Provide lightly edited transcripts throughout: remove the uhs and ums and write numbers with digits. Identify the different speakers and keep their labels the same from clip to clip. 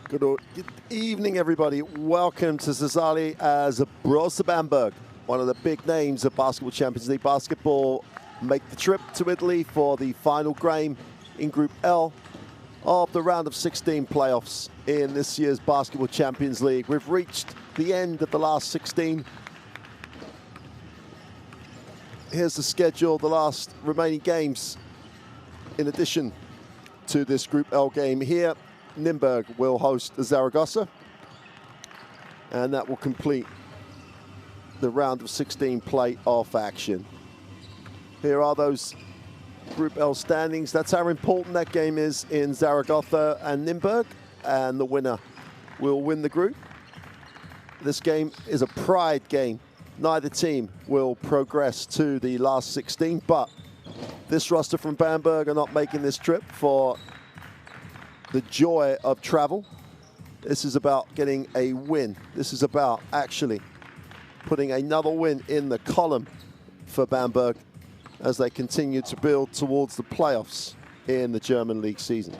Speaker 1: Good evening, everybody. Welcome to Sassari as Brose Bamberg, one of the big names of Basketball Champions League basketball, make the trip to Italy for the final game in Group L of the round of 16 playoffs in this year's Basketball Champions League. We've reached the end of the last 16. Here's the schedule, the last remaining games in addition to this Group L game here. Nürnberg will host Zaragoza, and that will complete the round of 16 playoff action. Here are those Group L standings. That's how important that game is in Zaragoza and Nürnberg, and the winner will win the group. This game is a pride game. Neither team will progress to the last 16, but this roster from Bamberg are not making this trip for the joy of travel. This is about getting a win. This is about actually putting another win in the column for Bamberg as they continue to build towards the playoffs in the German league season.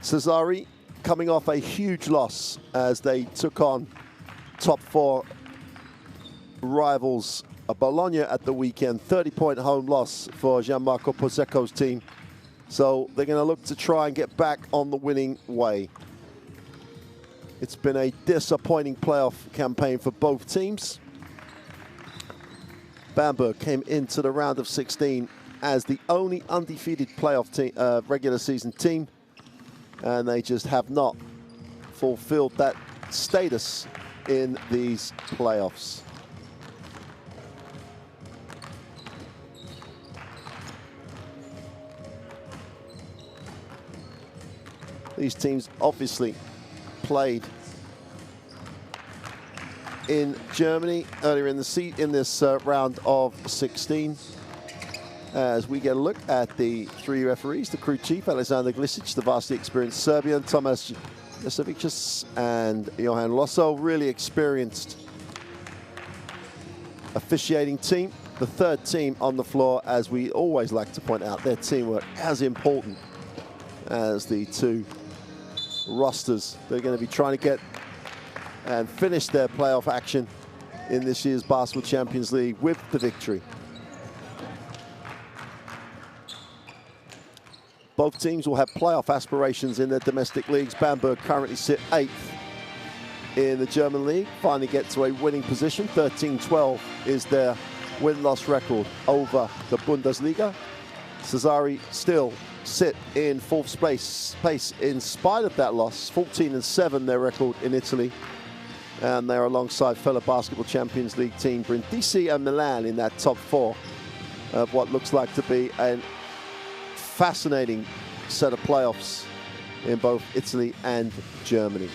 Speaker 1: Sassari coming off a huge loss as they took on top four rivals Bologna at the weekend. 30-point home loss for Gianmarco Pozzecco's team. So they're going to look to try and get back on the winning way. It's been a disappointing playoff campaign for both teams. Bamberg came into the round of 16 as the only undefeated playoff team, regular season team, and they just have not fulfilled that status in these playoffs. These teams obviously played in Germany earlier in this round of 16. As we get a look at the three referees, the crew chief, Alexander Glisic, the vastly experienced Serbian, Tomas Jasovicius, and Johan Losso, really experienced officiating team. The third team on the floor, as we always like to point out, their teamwork as important as the two rosters. They're going to be trying to get and finish their playoff action in this year's Basketball Champions League with the victory. Both teams will have playoff aspirations in their domestic leagues. Bamberg currently sit 8th in the German league, finally get to a winning position. 13-12 is their win-loss record over the Bundesliga. Sassari still sit in 4th place in spite of that loss. 14-7 their record in Italy, and they're alongside fellow Basketball Champions League team Brindisi and Milan in that top 4 of what looks like to be a fascinating set of playoffs in both Italy and Germany.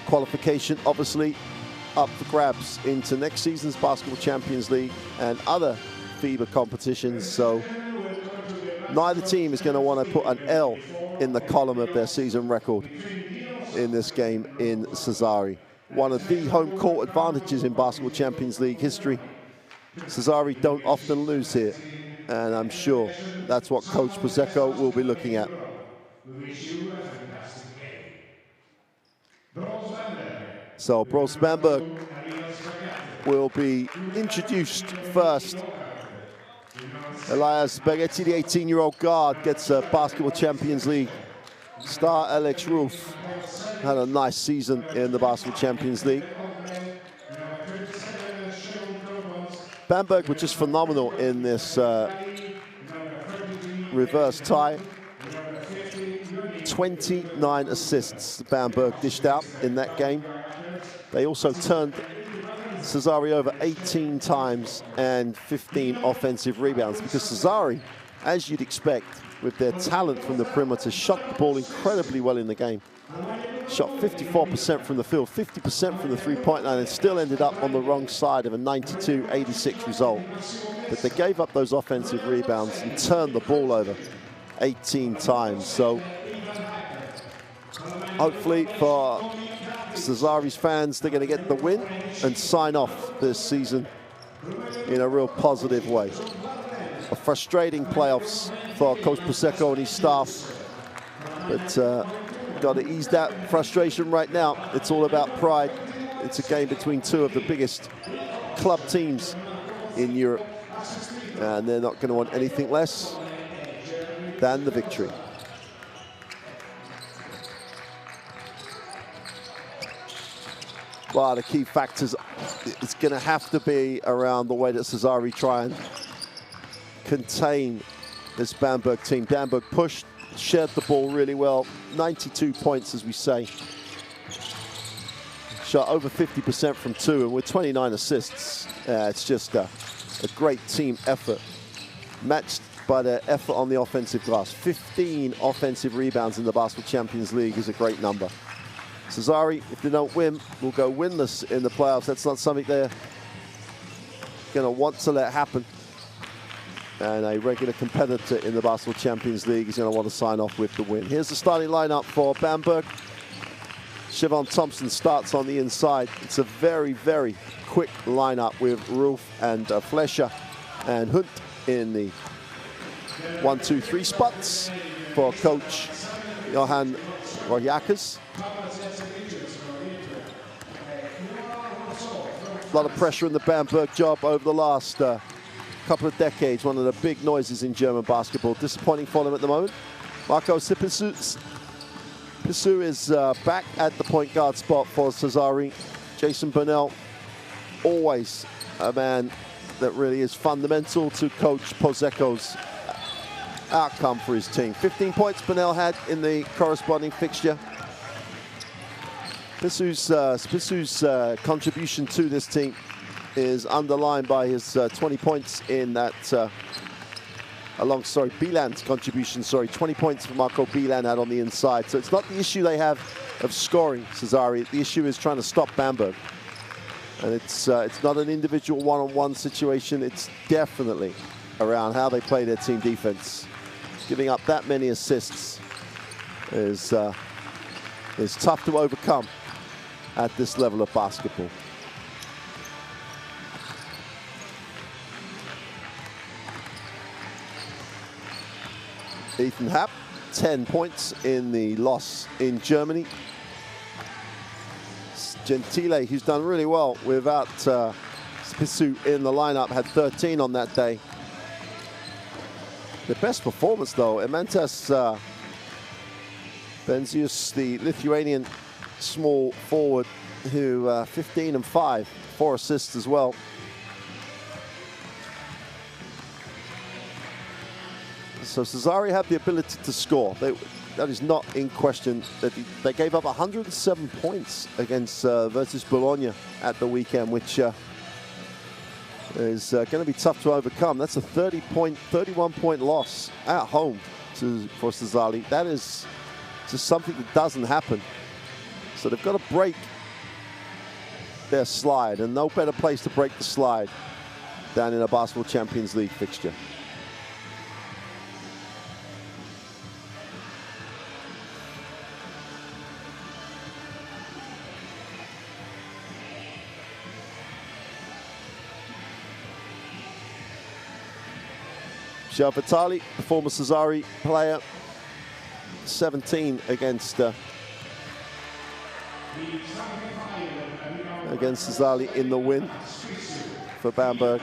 Speaker 1: Qualification obviously up for grabs into next season's Basketball Champions League and other FIBA competitions, so neither team is going to want to put an L in the column of their season record in this game in Sassari. One of the home court advantages in Basketball Champions League history. Sassari don't often lose here, and I'm sure that's what Coach Pozzecco will be looking at. So Brose Bamberg will be introduced first. Elias Bergetti, the 18-year-old guard, gets a Basketball Champions League star. Alex Roof had a nice season in the Basketball Champions League. Bamberg were just phenomenal in this reverse tie. 29 assists Bamberg dished out in that game. They also turned Sassari over 18 times and 15 offensive rebounds, because Sassari, as you'd expect, with their talent from the perimeter, shot the ball incredibly well in the game. Shot 54% from the field, 50% from the three-point line, and still ended up on the wrong side of a 92-86 result. But they gave up those offensive rebounds and turned the ball over 18 times. So hopefully for Sassari's fans, they're going to get the win and sign off this season in a real positive way. A frustrating playoffs for Coach Pozzecco and his staff. But got to ease that frustration right now. It's all about pride. It's a game between two of the biggest club teams in Europe, and they're not going to want anything less than the victory. Well, the key factors, it's going to have to be around the way that Sassari try and contain this Bamberg team. Bamberg pushed, shared the ball really well. 92 points, as we say. Shot over 50% from two, and with 29 assists. It's just a great team effort, matched by their effort on the offensive glass. 15 offensive rebounds in the Basketball Champions League is a great number. Sassari, if they don't win, will go winless in the playoffs. That's not something they're going to want to let happen. And a regular competitor in the Basketball Champions League is going to want to sign off with the win. Here's the starting lineup for Bamberg. Siobhan Thompson starts on the inside. It's a very, very quick lineup with Rolf and Flescher and Hunt in the 1, 2, 3 spots for coach Johan Rojakas. A lot of pressure in the Bamberg job over the last couple of decades. One of the big noises in German basketball. Disappointing for them at the moment. Marco Sipisu is back at the point guard spot for Sassari. Jason Burnell, always a man that really is fundamental to Coach Pozecco's outcome for his team. 15 points Burnell had in the corresponding fixture. Spisu's contribution to this team is underlined by his 20 points in that, Bieland's contribution, 20 points for Marco Bieland had on the inside. So it's not the issue they have of scoring, Sassari. The issue is trying to stop Bamberg. And it's not an individual one-on-one situation. It's definitely around how they play their team defense. Giving up that many assists is tough to overcome at this level of basketball. Ethan Happ, 10 points in the loss in Germany. Gentile, who's done really well without Spisu in the lineup, had 13 on that day. The best performance, though, Emantas Benzius, the Lithuanian small forward, who 15 and 5, 4 assists as well. So Sassari have the ability to score. That is not in question. They gave up 107 points against versus Bologna at the weekend, which is going to be tough to overcome. That's a 31-point loss at home for Sassari. That is just something that doesn't happen. So they've got to break their slide, and no better place to break the slide than in a Basketball Champions League fixture. João Vitali, the former Sassari player, 17 against Sassari in the win for Bamberg.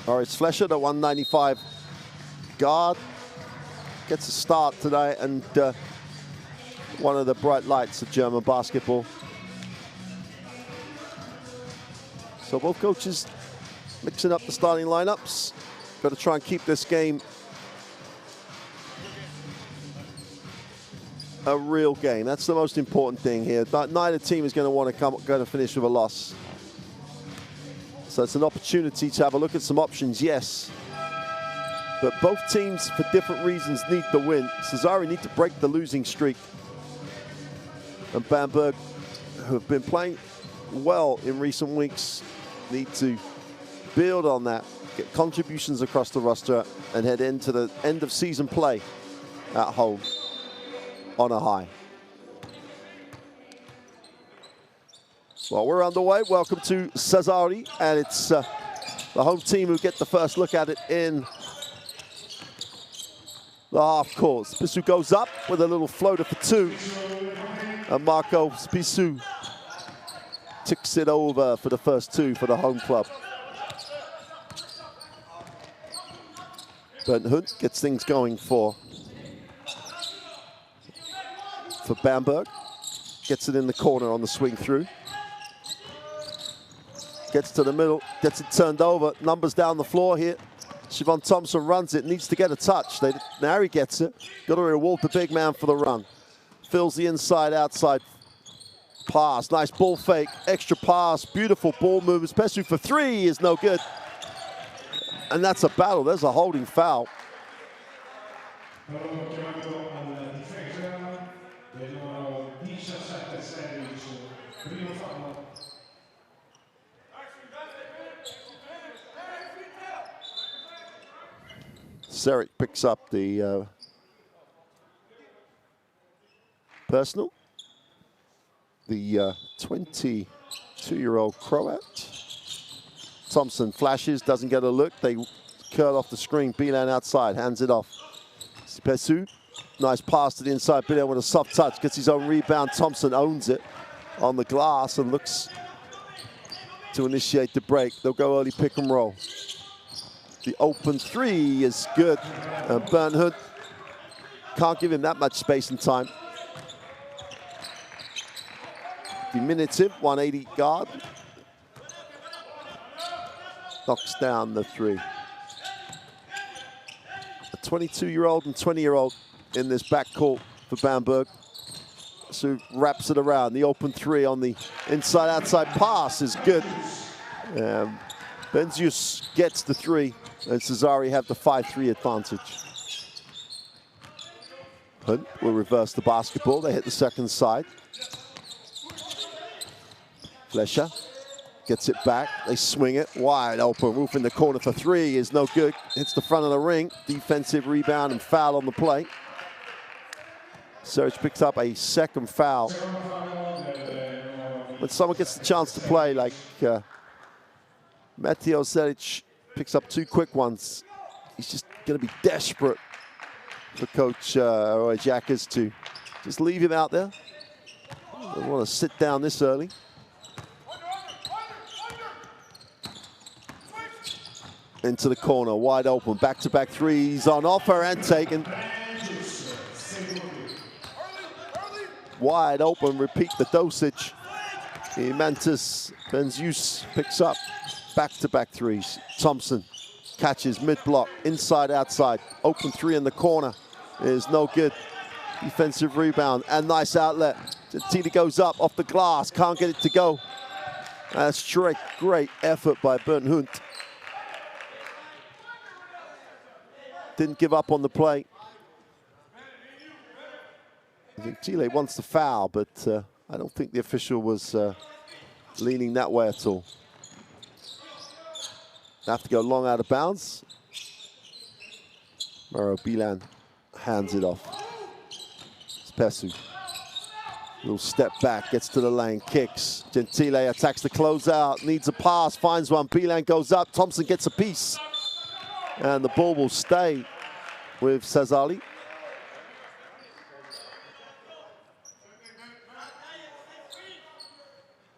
Speaker 1: Boris Flescher, the 195 guard, gets a start today, and one of the bright lights of German basketball. So both coaches mixing up the starting lineups. Got to try and keep this game a real game. That's the most important thing here. But neither team is going to want to finish with a loss. So it's an opportunity to have a look at some options, yes. But both teams, for different reasons, need the win. Sassari need to break the losing streak. And Bamberg, who have been playing well in recent weeks, need to build on that, get contributions across the roster, and head into the end of season play at home on a high. Well, we're underway. Welcome to Sassari, and it's the home team who get the first look at it in the half court. Spissu goes up with a little floater for two, and Marco Spissu ticks it over for the first two for the home club. Bernd Hunt gets things going for Bamberg. Gets it in the corner on the swing through. Gets to the middle, gets it turned over. Numbers down the floor here. Siobhan Thompson runs it, needs to get a touch. Now he gets it. Got to reward the big man for the run. Fills the inside-outside pass. Nice ball fake, extra pass, beautiful ball movement. Spissu for three is no good. And that's a battle. There's a holding foul. Serik picks up the personal. The 22-year-old Croat. Thompson flashes, doesn't get a look. They curl off the screen. Bilan outside, hands it off. Spissu, nice pass to the inside. Bilan with a soft touch, gets his own rebound. Thompson owns it on the glass and looks to initiate the break. They'll go early pick and roll. The open three is good. And Bernd Hunt can't give him that much space and time. Diminutive, 180 guard. Knocks down the three. A 22-year-old and 20-year-old in this backcourt for Bamberg. So wraps it around. The open three on the inside-outside pass is good. Benzius gets the three, and Sassari have the 5-3 advantage. Hunt will reverse the basketball. They hit the second side. Flescher gets it back. They swing it wide open. Roof in the corner for three is no good. Hits the front of the ring. Defensive rebound and foul on the play. Serge picks up a second foul. When someone gets the chance to play, like Mateo Seric picks up two quick ones, he's just going to be desperate for Coach Roy Jackers to just leave him out there. Don't want to sit down this early. Into the corner, wide open, back-to-back threes on offer and taken. Wide open, repeat the dosage. Mantis Benzius picks up back-to-back threes. Thompson catches mid-block, inside, outside. Open three in the corner is no good. Defensive rebound and nice outlet. Gentile goes up off the glass, can't get it to go. That's great effort by Bernd Hunt. Didn't give up on the play. I think Chile wants the foul, but I don't think the official was leaning that way at all. They have to go long out of bounds. Mauro Bilan hands it off. Spissu. Little step back, gets to the lane, kicks. Gentile attacks the closeout, needs a pass, finds one. Bilan goes up, Thompson gets a piece. And the ball will stay with Sassari.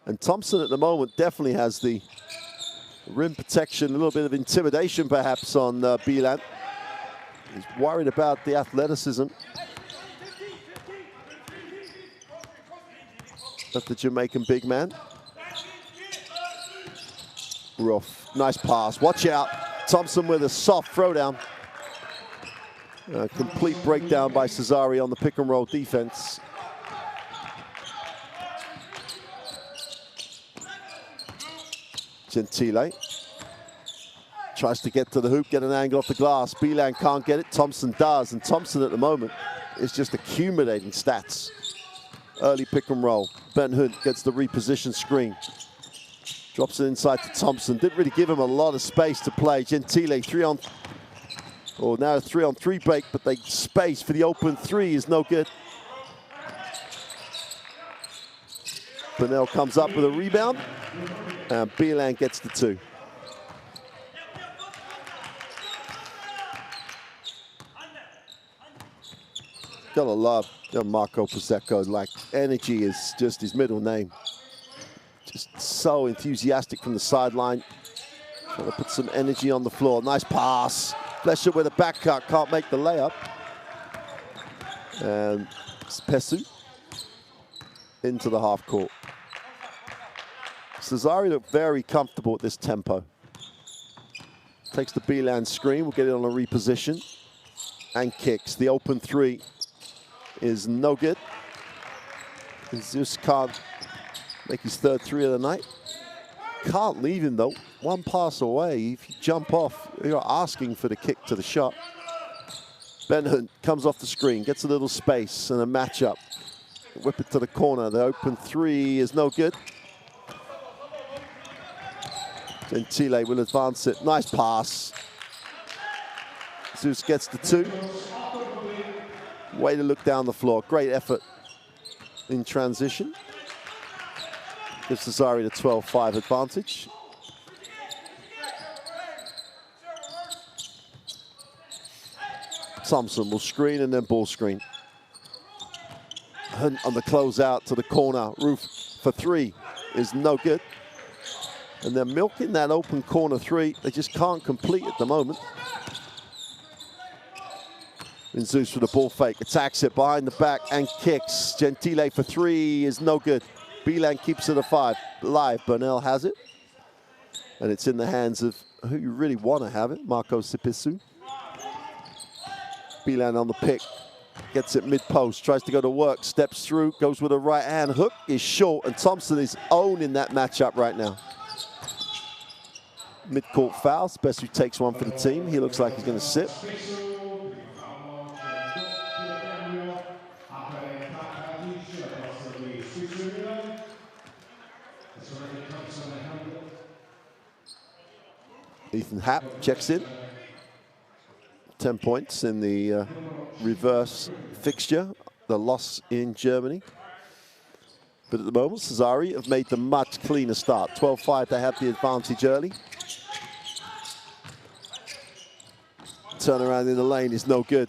Speaker 1: And Thompson at the moment definitely has the rim protection, a little bit of intimidation perhaps on Bilan. He's worried about the athleticism of the Jamaican big man. Rough, nice pass, watch out. Thompson with a soft throwdown. Complete breakdown by Sassari on the pick and roll defense. Gentile tries to get to the hoop, get an angle off the glass. Bilan can't get it, Thompson does, and Thompson at the moment is just accumulating stats. Early pick and roll. Bernd Hunt gets the reposition screen. Drops it inside to Thompson. Didn't really give him a lot of space to play. Gentile, now a 3-on-3 break, but the space for the open three is no good. Burnell comes up with a rebound, and Bielan gets the 2. Gotta love Marco Pasecco. Like, energy is just his middle name. Just so enthusiastic from the sideline. Trying to put some energy on the floor. Nice pass. Flesher with a back cut, can't make the layup. And Pesu into the half court. Sassari looked very comfortable at this tempo. Takes the Bielan screen, we'll get it on a reposition. And kicks. The open three is no good. Zeus can't make his 3rd three of the night. Can't leave him though. One pass away. If you jump off, you're asking for the kick to the shot. Ben Hunt comes off the screen, gets a little space and a matchup. Whip it to the corner. The open three is no good. Gentile will advance it. Nice pass. Zeus gets the 2. Way to look down the floor. Great effort in transition. Gives Sassari the 12-5 advantage. Thompson will screen and then ball screen. Hunt on the closeout to the corner. Roof for 3 is no good. And they're milking that open corner 3. They just can't complete at the moment. And Zeus with a ball fake, attacks it behind the back and kicks. Gentile for 3 is no good. Bielan keeps it a 5. Live, Burnell has it. And it's in the hands of who you really want to have it, Marco Sipisu. Bielan on the pick, gets it mid-post, tries to go to work, steps through, goes with a right-hand hook, is short, and Thompson is owning that matchup right now. Mid-court foul, Sipisu takes one for the team. He looks like he's going to sit. Ethan Happ checks in. 10 points in the reverse fixture, the loss in Germany. But at the moment, Sassari have made the much cleaner start. 12-5, they have the advantage early. Turnaround in the lane is no good.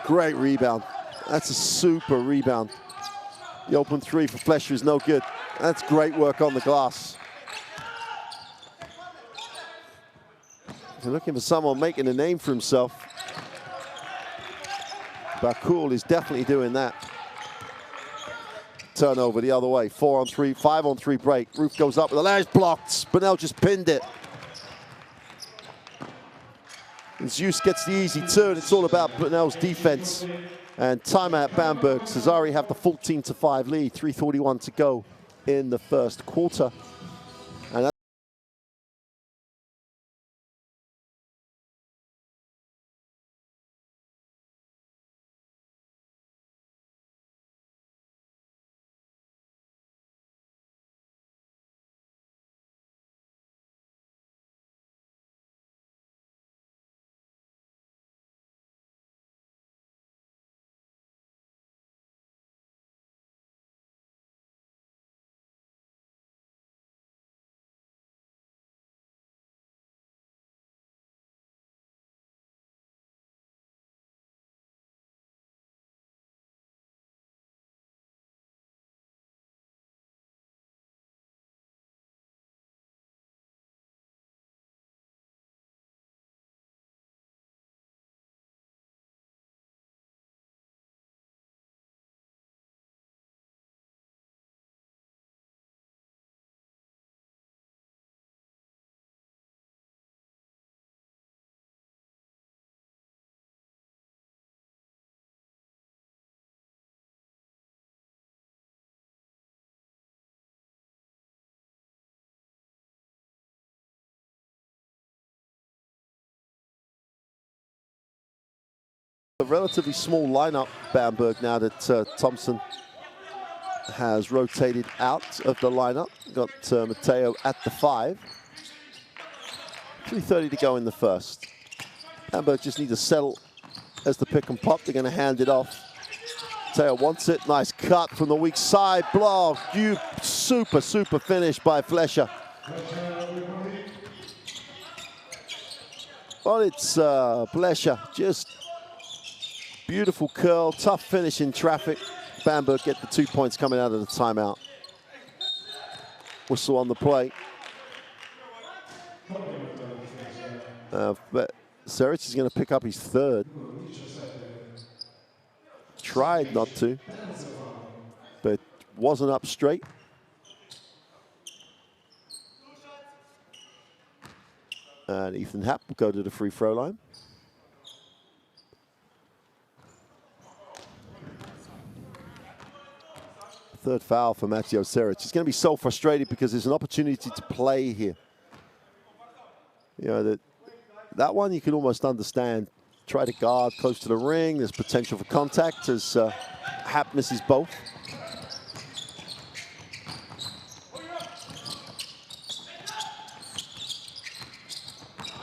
Speaker 1: Great rebound. That's a super rebound. The open 3 for Flesher is no good. That's great work on the glass. If you're looking for someone making a name for himself, Bakul is definitely doing that. Turnover the other way, 4-on-3, 5-on-3 break. Roof goes up with the ledge, blocked. Burnell just pinned it. And Zeus gets the easy 2, and it's all about Burnell's defense. And timeout Bamberg. Sassari have the 14-5 lead, 3:41 to go in the first quarter. A relatively small lineup, Bamberg, now that Thompson has rotated out of the lineup. Got Matteo at the 5. 3:30 to go in the first. Bamberg just need to settle as the pick and pop. They're going to hand it off. Matteo wants it. Nice cut from the weak side. Block. Super finish by Flescher. But it's Flescher. Just beautiful curl. Tough finish in traffic. Bamberg get the 2 points coming out of the timeout. Whistle on the play. But Seric is going to pick up his 3rd. Tried not to, but wasn't up straight. And Ethan Happ will go to the free throw line. Third foul for Matteo Seric. He's going to be so frustrated because there's an opportunity to play here. You know, that one you can almost understand. Try to guard close to the ring. There's potential for contact as Happ misses both.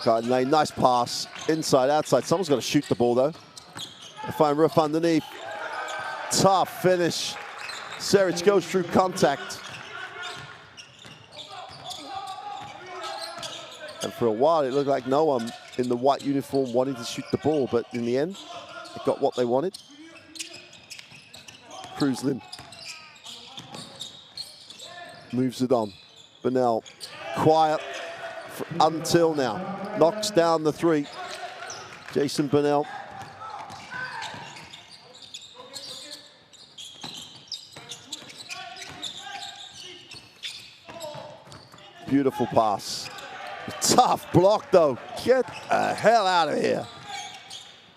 Speaker 1: Garden Lane, nice pass. Inside, outside. Someone's got to shoot the ball, though. They find Ruff underneath. Tough finish. Seric goes through contact. And for a while, it looked like no one in the white uniform wanted to shoot the ball, but in the end, they got what they wanted. Cruzlin moves it on. Bernal, quiet until now. Knocks down the 3. Jason Bernal. Beautiful pass. Tough block, though. Get the hell out of here.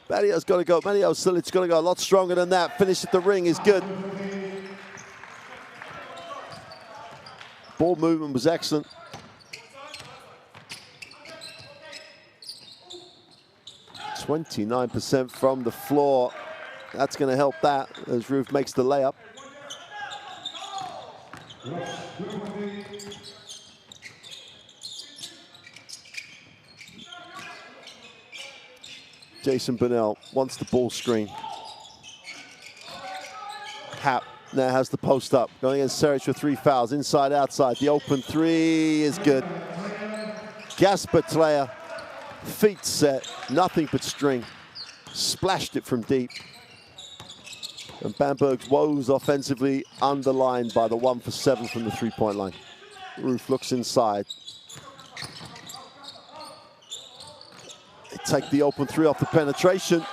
Speaker 1: Matteo's got to go. Matteo Silic's got to go a lot stronger than that. Finish at the ring is good. Ball movement was excellent. %29% from the floor. That's going to help that as Roof makes the layup. Jason Bernal wants the ball screen. Happ now has the post up. Going against Seric with 3 fouls. Inside, outside. The open 3 is good. Gasper Tlayer. Feet set. Nothing but string. Splashed it from deep. And Bamberg's woes offensively underlined by the 1 for 7 from the 3-point line. Roof looks inside. Take the open 3 off the penetration.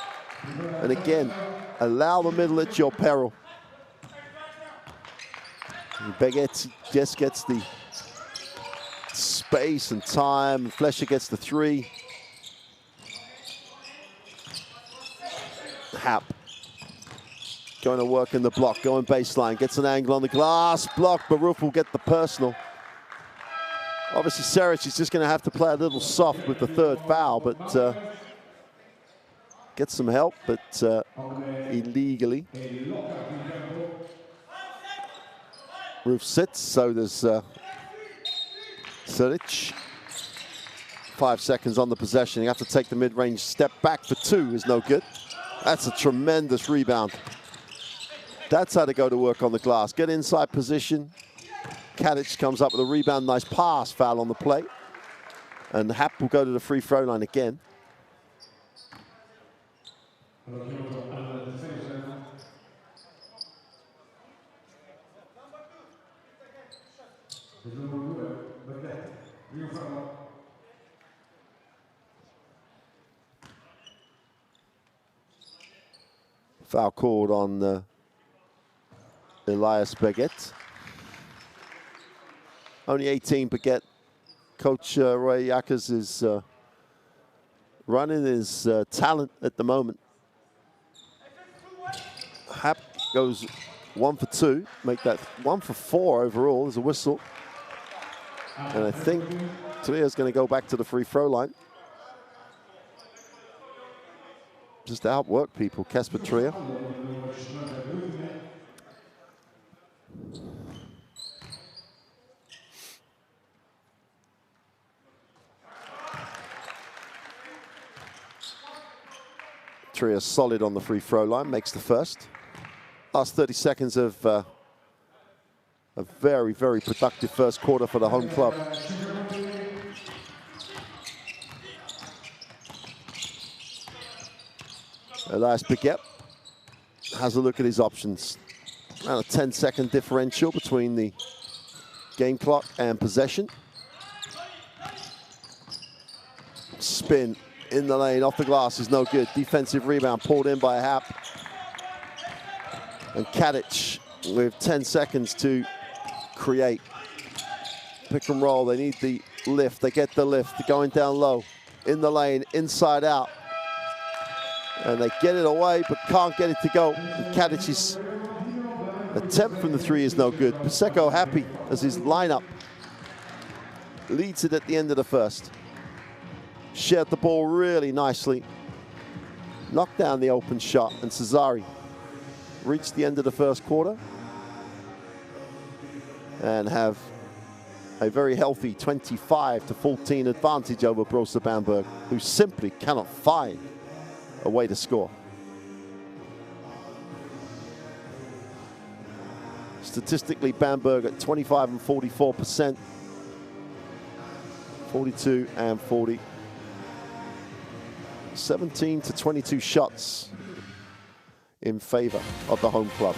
Speaker 1: And again, allow the middle at your peril. Begetti just gets the space and time. Flescher gets the 3. Happ going to work in the block, going baseline, gets an angle on the glass, block, but Roof will get the personal. Obviously, Seric is just going to have to play a little soft with the 3rd foul, but get some help, but illegally. Roof sits, so does Silic. 5 seconds on the possession. You have to take the mid-range step back for 2 is no good. That's a tremendous rebound. That's how to go to work on the glass. Get inside position. Kadic comes up with a rebound, nice pass, foul on the play. And Happ will go to the free throw line again. Foul called on Elias Beget. Only 18, Beget. Coach Roy Yackers is running his talent at the moment. Happ goes 1 for 2, make that 1 for 4 overall. There's a whistle. And I think Talia's going to go back to the free throw line. Just to outwork people, Casper Tria. Trier solid on the free throw line, makes the first. Last 30 seconds of a very, very productive first quarter for the home club. Elias Baguette has a look at his options. Around a 10-second differential between the game clock and possession. Spin in the lane, off the glass is no good. Defensive rebound pulled in by Happ. And Kadic with 10 seconds to create. Pick and roll, they need the lift. They get the lift, they're going down low. In the lane, inside out. And they get it away, but can't get it to go. Kadic's attempt from the three is no good. Pasecco happy as his lineup leads it at the end of the first. Shared the ball really nicely. Knocked down the open shot, and Sassari reached the end of the first quarter and have a very healthy 25-14 advantage over Brose Bamberg, who simply cannot find a way to score. Statistically, Bamberg at 25 and 44%, 42 and 40. 17 to 22 shots in favor of the home club.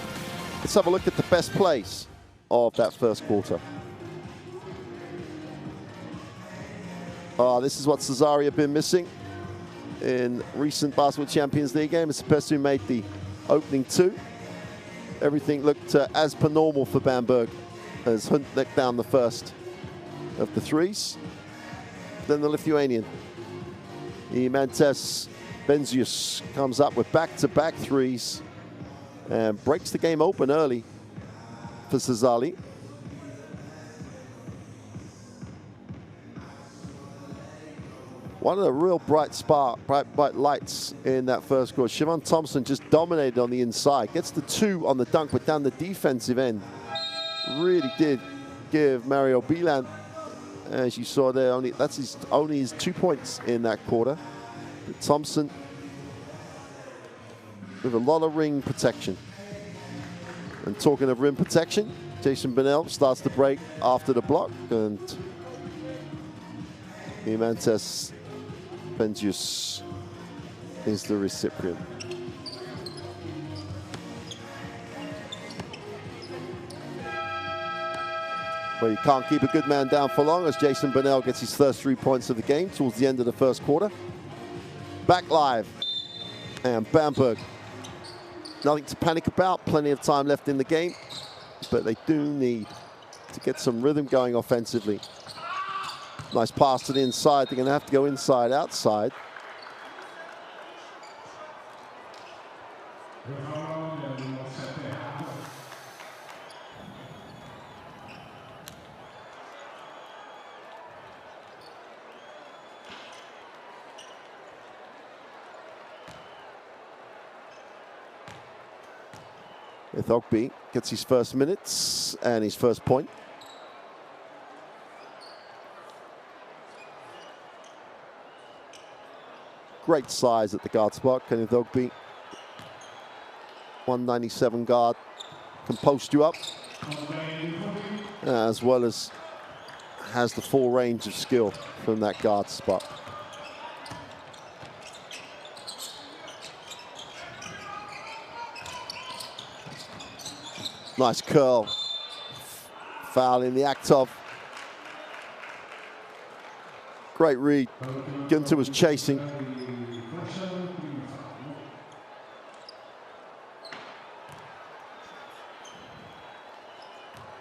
Speaker 1: Let's have a look at the best plays of that first quarter. This is what Sassari have been missing in recent Basketball Champions League games. It's the person who made the opening two. Everything looked as per normal for Bamberg as Hunt let down the first of the threes. Then the Lithuanian, Imantas Benzius, comes up with back-to-back threes and breaks the game open early for Sassari. One of the real bright lights in that first quarter. Siobhan Thompson just dominated on the inside. Gets the two on the dunk, but down the defensive end. Really did give Mario Bilan, as you saw there, only his 2 points in that quarter. But Thompson with a lot of ring protection. And talking of rim protection, Jason Bonnell starts the break after the block, and Imantas Benzius is the recipient. Well, you can't keep a good man down for long as Jason Bonnell gets his first 3 points of the game towards the end of the first quarter. Back live, and Bamberg, nothing to panic about, plenty of time left in the game, but they do need to get some rhythm going offensively. Nice pass to the inside. They're going to have to go inside, outside. Ithogbe gets his first minutes and his first point. Great size at the guard spot. Kenneth Ithogbe, 197 guard, can post you up, as well as has the full range of skill from that guard spot. Nice curl. Foul in the act of. Great read. Gunter was chasing. In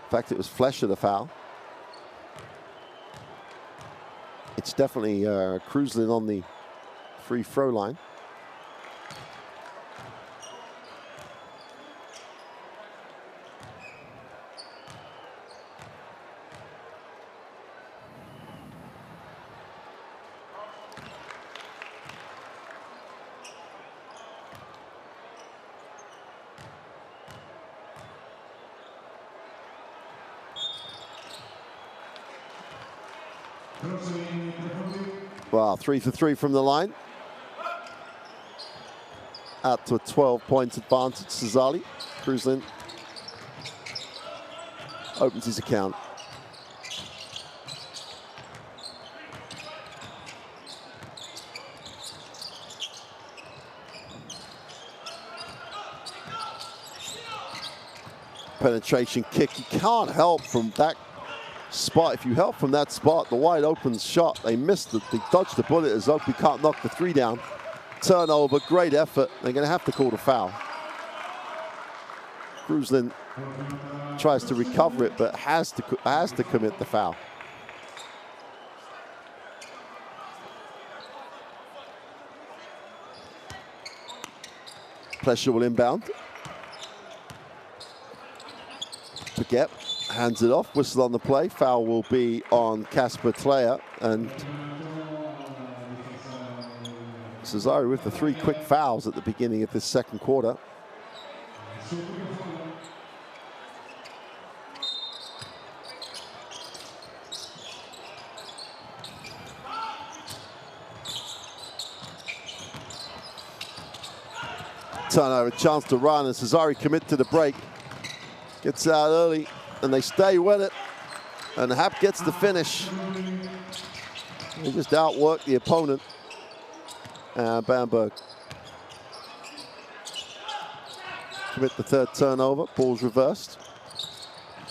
Speaker 1: fact, it was Flesher the foul. It's definitely cruising on the free throw line. Wow, 3 for 3 from the line. out to a 12-point advantage. Sassari. Kruzlin opens his account. Penetration kick. You can't help from that spot. If you help from that spot, the wide open shot, they missed it. They dodged the bullet as Oakley can't knock the three down. Turnover, great effort. They're going to have to call the foul. Kruzlin tries to recover it, but has to commit the foul. Pressure will inbound. Baguette hands it off, whistle on the play. Foul will be on Kasper Tlayer, and Sassari with the 3 quick fouls at the beginning of this second quarter. Turnover, a chance to run, and Sassari commit to the break. Gets out early, and they stay with it. And Hap gets the finish. They just outwork the opponent. Bamberg commit the third turnover. Ball's reversed.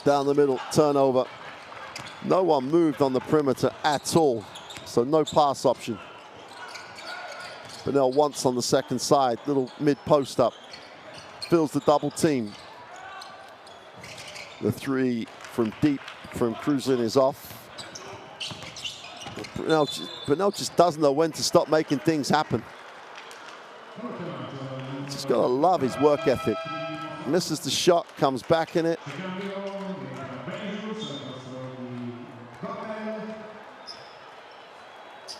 Speaker 1: Down the middle, turnover. No one moved on the perimeter at all, so no pass option. Bernal once on the second side, little mid-post up. Fills the double team. The three from deep from Kruzlin is off. Bernal just doesn't know when to stop making things happen. Just gotta love his work ethic. Misses the shot, comes back in it.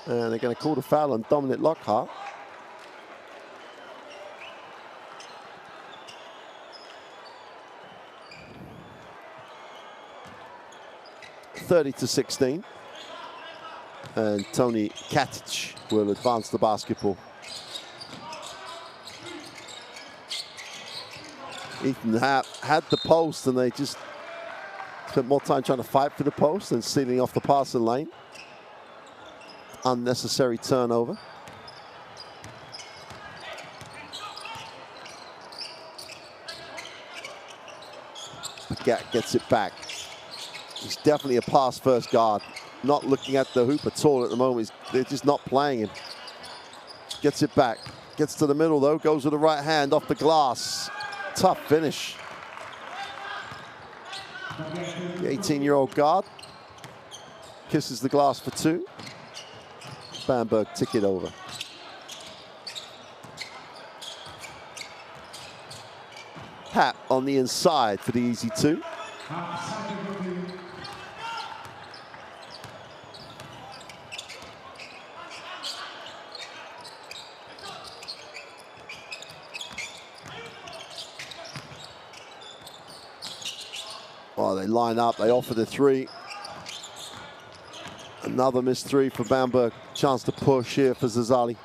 Speaker 1: And they're gonna call the foul on Dominic Lockhart. (30-16). And Tony Katic will advance the basketball. Ethan Happ had the post, and they just spent more time trying to fight for the post than stealing off the passing lane. Unnecessary turnover. Baguette gets it back. He's definitely a pass-first guard. Not looking at the hoop at all at the moment. They're just not playing him. Gets it back. Gets to the middle, though. Goes with the right hand off the glass. Tough finish. The 18-year-old guard kisses the glass for two. Bamberg tick it over. Hap on the inside for the easy two. Well, they line up, they offer the three. Another missed three for Bamberg. Chance to push here for Sassari.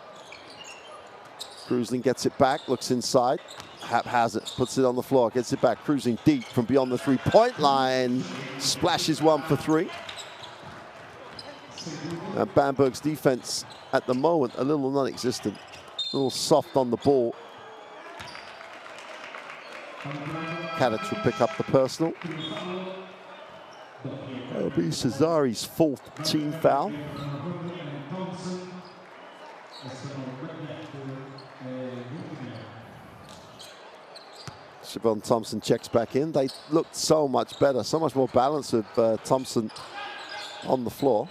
Speaker 1: Kruzlin gets it back, looks inside. Hap has it, puts it on the floor, gets it back. Cruising deep from beyond the three-point line. Splashes one for three. And Bamberg's defense at the moment, a little non-existent. A little soft on the ball. Katic will pick up the personal. That'll be Sassari's fourth team foul. Siobhan Thompson checks back in. They looked so much better, so much more balanced with Thompson on the floor.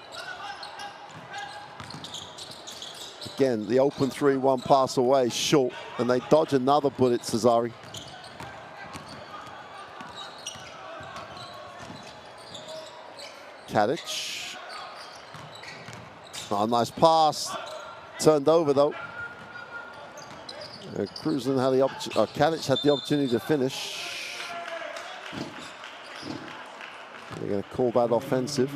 Speaker 1: Again, the open three, one pass away, short, and they dodge another bullet, Sassari. Katic. Oh, nice pass. Turned over, though. Kruzlin had the opportunity, Katic had the opportunity to finish. They're going to call that offensive.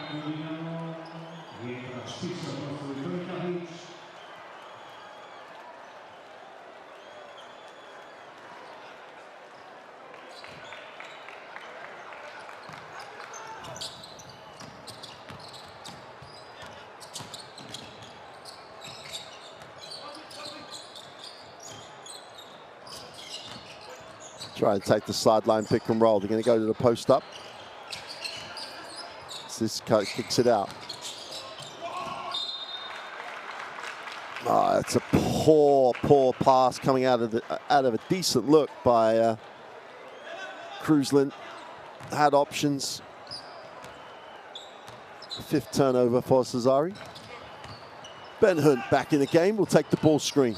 Speaker 1: Try and take the sideline pick and roll. They're going to go to the post up. This kicks it out. It's a poor pass coming out of a decent look by Krusland. Had options. 5th turnover for Sassari. Ben Hunt back in the game. Will take the ball screen.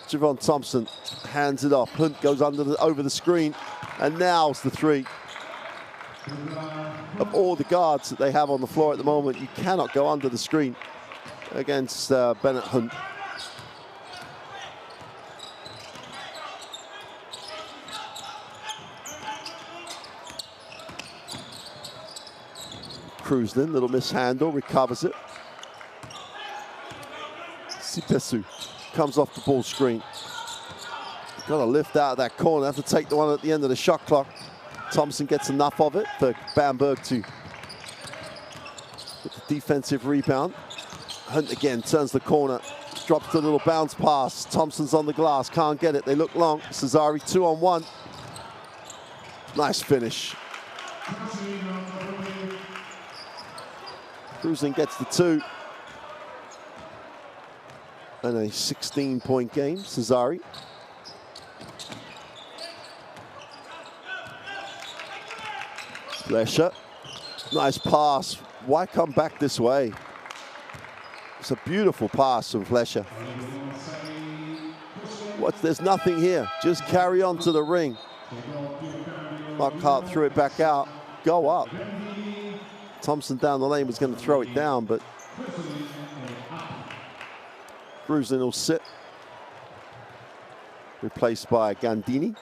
Speaker 1: Javon Thompson hands it off. Hunt goes over the screen, and nails the 3. Of all the guards that they have on the floor at the moment, you cannot go under the screen against Bennett Hunt. Krusland, little mishandle, recovers it. Sipesu comes off the ball screen. Got to lift out of that corner. Have to take the one at the end of the shot clock. Thompson gets enough of it for Bamberg to get the defensive rebound. Hunt again turns the corner, drops the little bounce pass. Thompson's on the glass, can't get it. They look long. Sassari 2-on-1. Nice finish. Krusland gets the 2. And a 16-point game, Sassari. Flesher, nice pass. Why come back this way? It's a beautiful pass from Flesher. There's nothing here. Just carry on to the ring. Marquardt threw it back out. Go up. Thompson down the lane was going to throw it down, but Krusland will sit. Replaced by Gandini.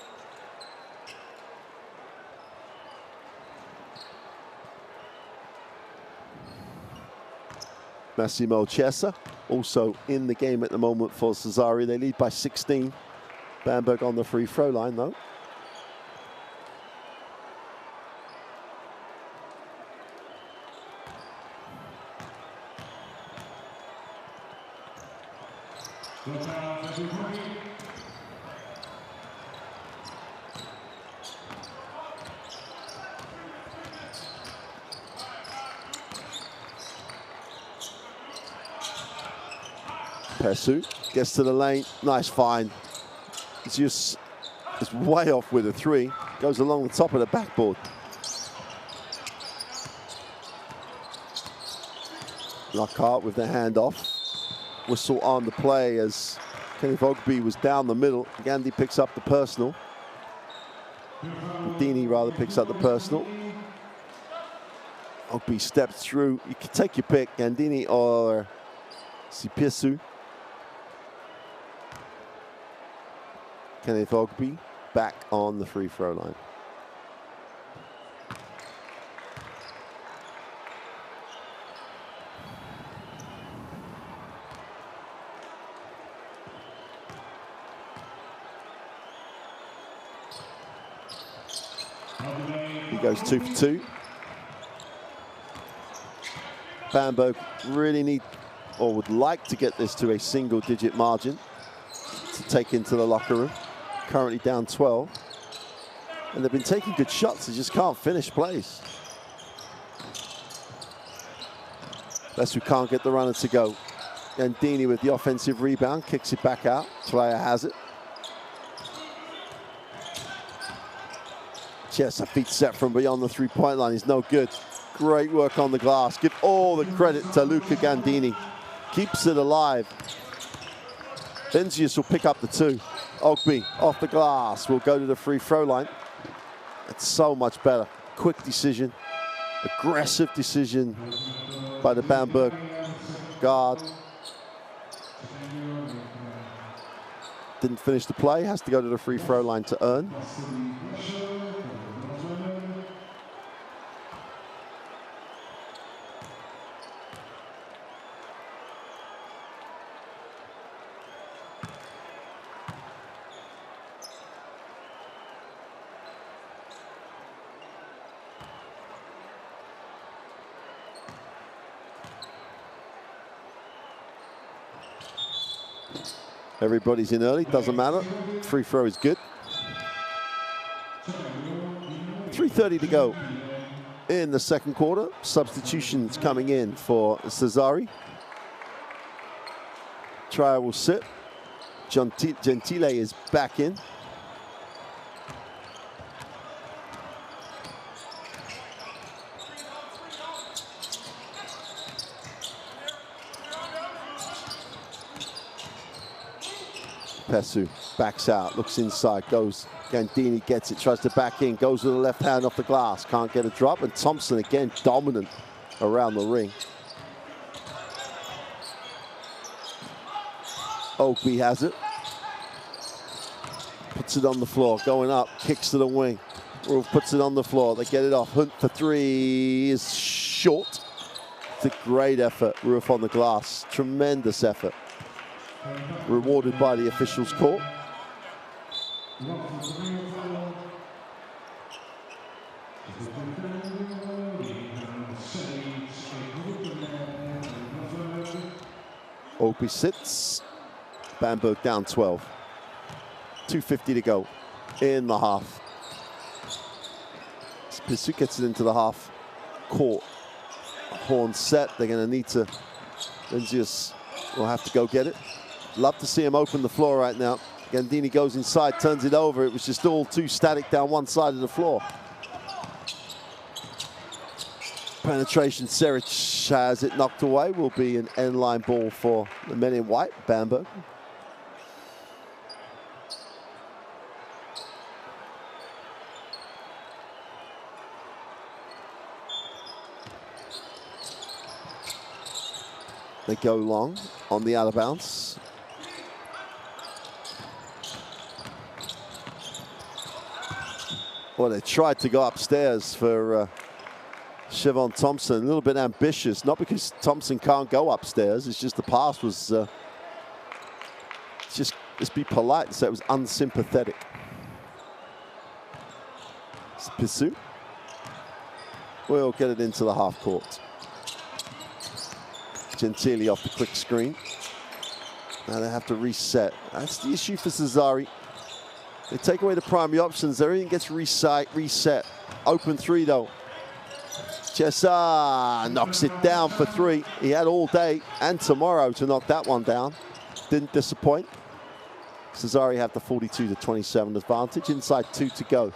Speaker 1: Massimo Chiesa also in the game at the moment for Sassari. They lead by 16. Bamberg on the free throw line though. Pesu gets to the lane, nice find. It's way off with a 3. Goes along the top of the backboard. Lockhart with the handoff. Whistle on the play as Kenneth Ogby was down the middle. Gandhi picks up the personal. Dini rather picks up the personal. Ogby steps through. You can take your pick, Gandini or Sipesu. Kenneth Ogby back on the free throw line. He goes 2 for 2. Bamberg really need or would like to get this to a single-digit margin to take into the locker room. Currently down 12. And they've been taking good shots, they just can't finish plays. Lesu can't get the runner to go. Gandini with the offensive rebound, kicks it back out. Tlaia has it. Chiesa feet set from beyond the three-point line. He's no good. Great work on the glass. Give all the credit to Luca Gandini. Keeps it alive. Benzius will pick up the 2. Ogby off the glass will go to the free throw line. It's so much better. Quick decision, aggressive decision by the Bamberg guard. Didn't finish the play, has to go to the free throw line to earn. Everybody's in early, doesn't matter. Free throw is good. 3:30 to go in the second quarter. Substitutions coming in for Sassari. Trier will sit. Gentile is back in. Pesu backs out, looks inside, goes. Gandini gets it, tries to back in, goes with the left hand off the glass, can't get a drop, and Thompson again dominant around the ring. Oakby has it. Puts it on the floor, going up, kicks to the wing. Roof puts it on the floor, they get it off. Hunt for three is short. It's a great effort, Roof on the glass, tremendous effort. Rewarded by the officials' call. Opie sits. Bamberg down 12. 2:50 to go in the half. Pisu gets it into the half court. Horn set. They're going to need to. Lenzius will have to go get it. Love to see him open the floor right now. Gandini goes inside, turns it over. It was just all too static down one side of the floor. Penetration, Seric has it knocked away. Will be an end-line ball for the men in white, Bamberg. They go long on the out of bounds. Well, they tried to go upstairs for Siobhan Thompson. A little bit ambitious, not because Thompson can't go upstairs. It's just the pass was just be polite and say it was unsympathetic. Pisu will get it into the half court. Gentile off the quick screen. Now they have to reset. That's the issue for Sassari. They take away the primary options, everything gets reset. Open three though. Chessa knocks it down for three. He had all day and tomorrow to knock that one down. Didn't disappoint. Sassari have the 42-27 advantage. Inside 2 to go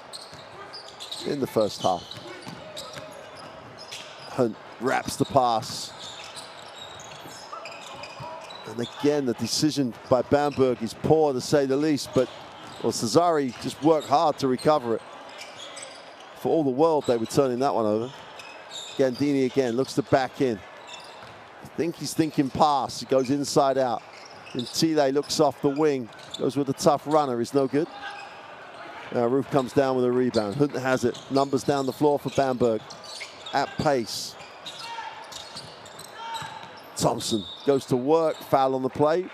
Speaker 1: in the first half. Hunt wraps the pass. And again, the decision by Bamberg is poor to say the least, but well, Sassari just worked hard to recover it. For all the world, they were turning that one over. Gandini again, looks to back in. I think he's thinking pass. He goes inside out. Gentile looks off the wing. Goes with a tough runner, is no good. Roof comes down with a rebound. Hunt has it. Numbers down the floor for Bamberg. At pace. Thompson goes to work. Foul on the play.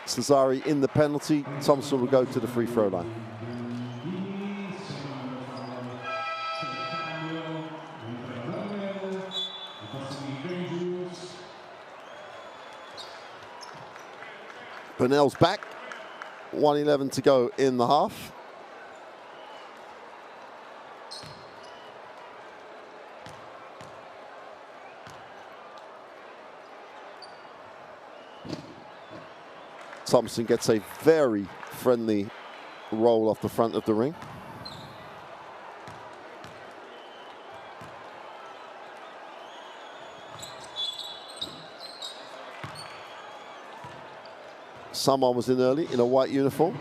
Speaker 1: Sassari in the penalty. Thompson will go to the free throw line. Burnell's back. 1:11 to go in the half. Thompson gets a very friendly roll off the front of the ring. Someone was in early in a white uniform.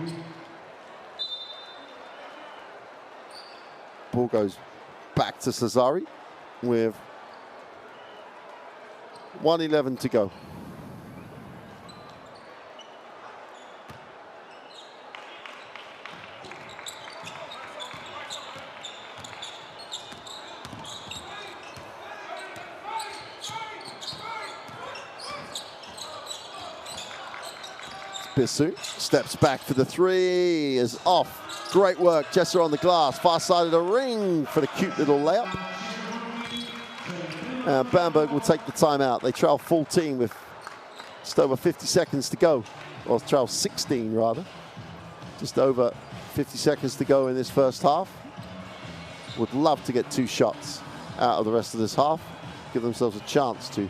Speaker 1: Ball goes back to Sassari with 1:11 to go. Pisu steps back for the three, is off. Great work, Jesser on the glass, far side of the ring for the cute little layup. Bamberg will take the timeout. They trail full team with Just over 50 seconds to go, or trail 16 rather. Just over 50 seconds to go in this first half. Would love to get 2 shots out of the rest of this half. Give themselves a chance to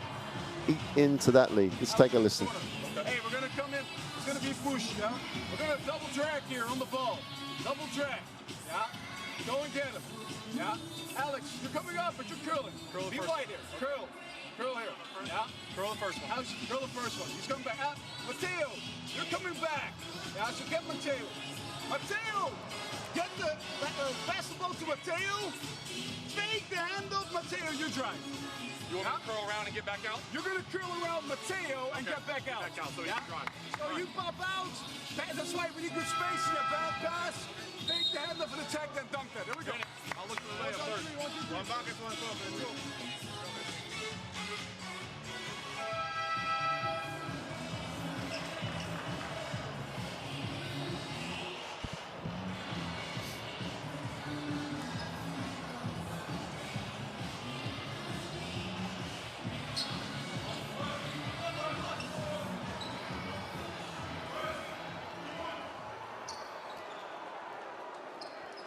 Speaker 1: eat into that lead. Let's take a listen.
Speaker 2: Hey, we're gonna come in, it's gonna be push, yeah? We're gonna double track here on the ball. Double track, yeah? Go and get him, yeah? Alex, you're coming up, but you're curling.
Speaker 3: Curl the
Speaker 2: be
Speaker 3: first
Speaker 2: wide here, curl. Curl here, yeah?
Speaker 3: Curl the first one.
Speaker 2: Alex, curl the first one. He's coming back. Matteo, you're coming back. Yeah, so get Matteo. Matteo, get the pass the ball to Matteo. Fake the handoff, Matteo, you drive.
Speaker 3: You want me to curl around and get back out?
Speaker 2: You're going to curl around Matteo and get back out.
Speaker 3: Back out, so
Speaker 2: yeah?
Speaker 3: you drive.
Speaker 2: So you pop out. That's why we need good space here. Bad pass. Take the handoff and attack, then dunk that. There we go.
Speaker 3: I'll look for the layup first. One back is one foot.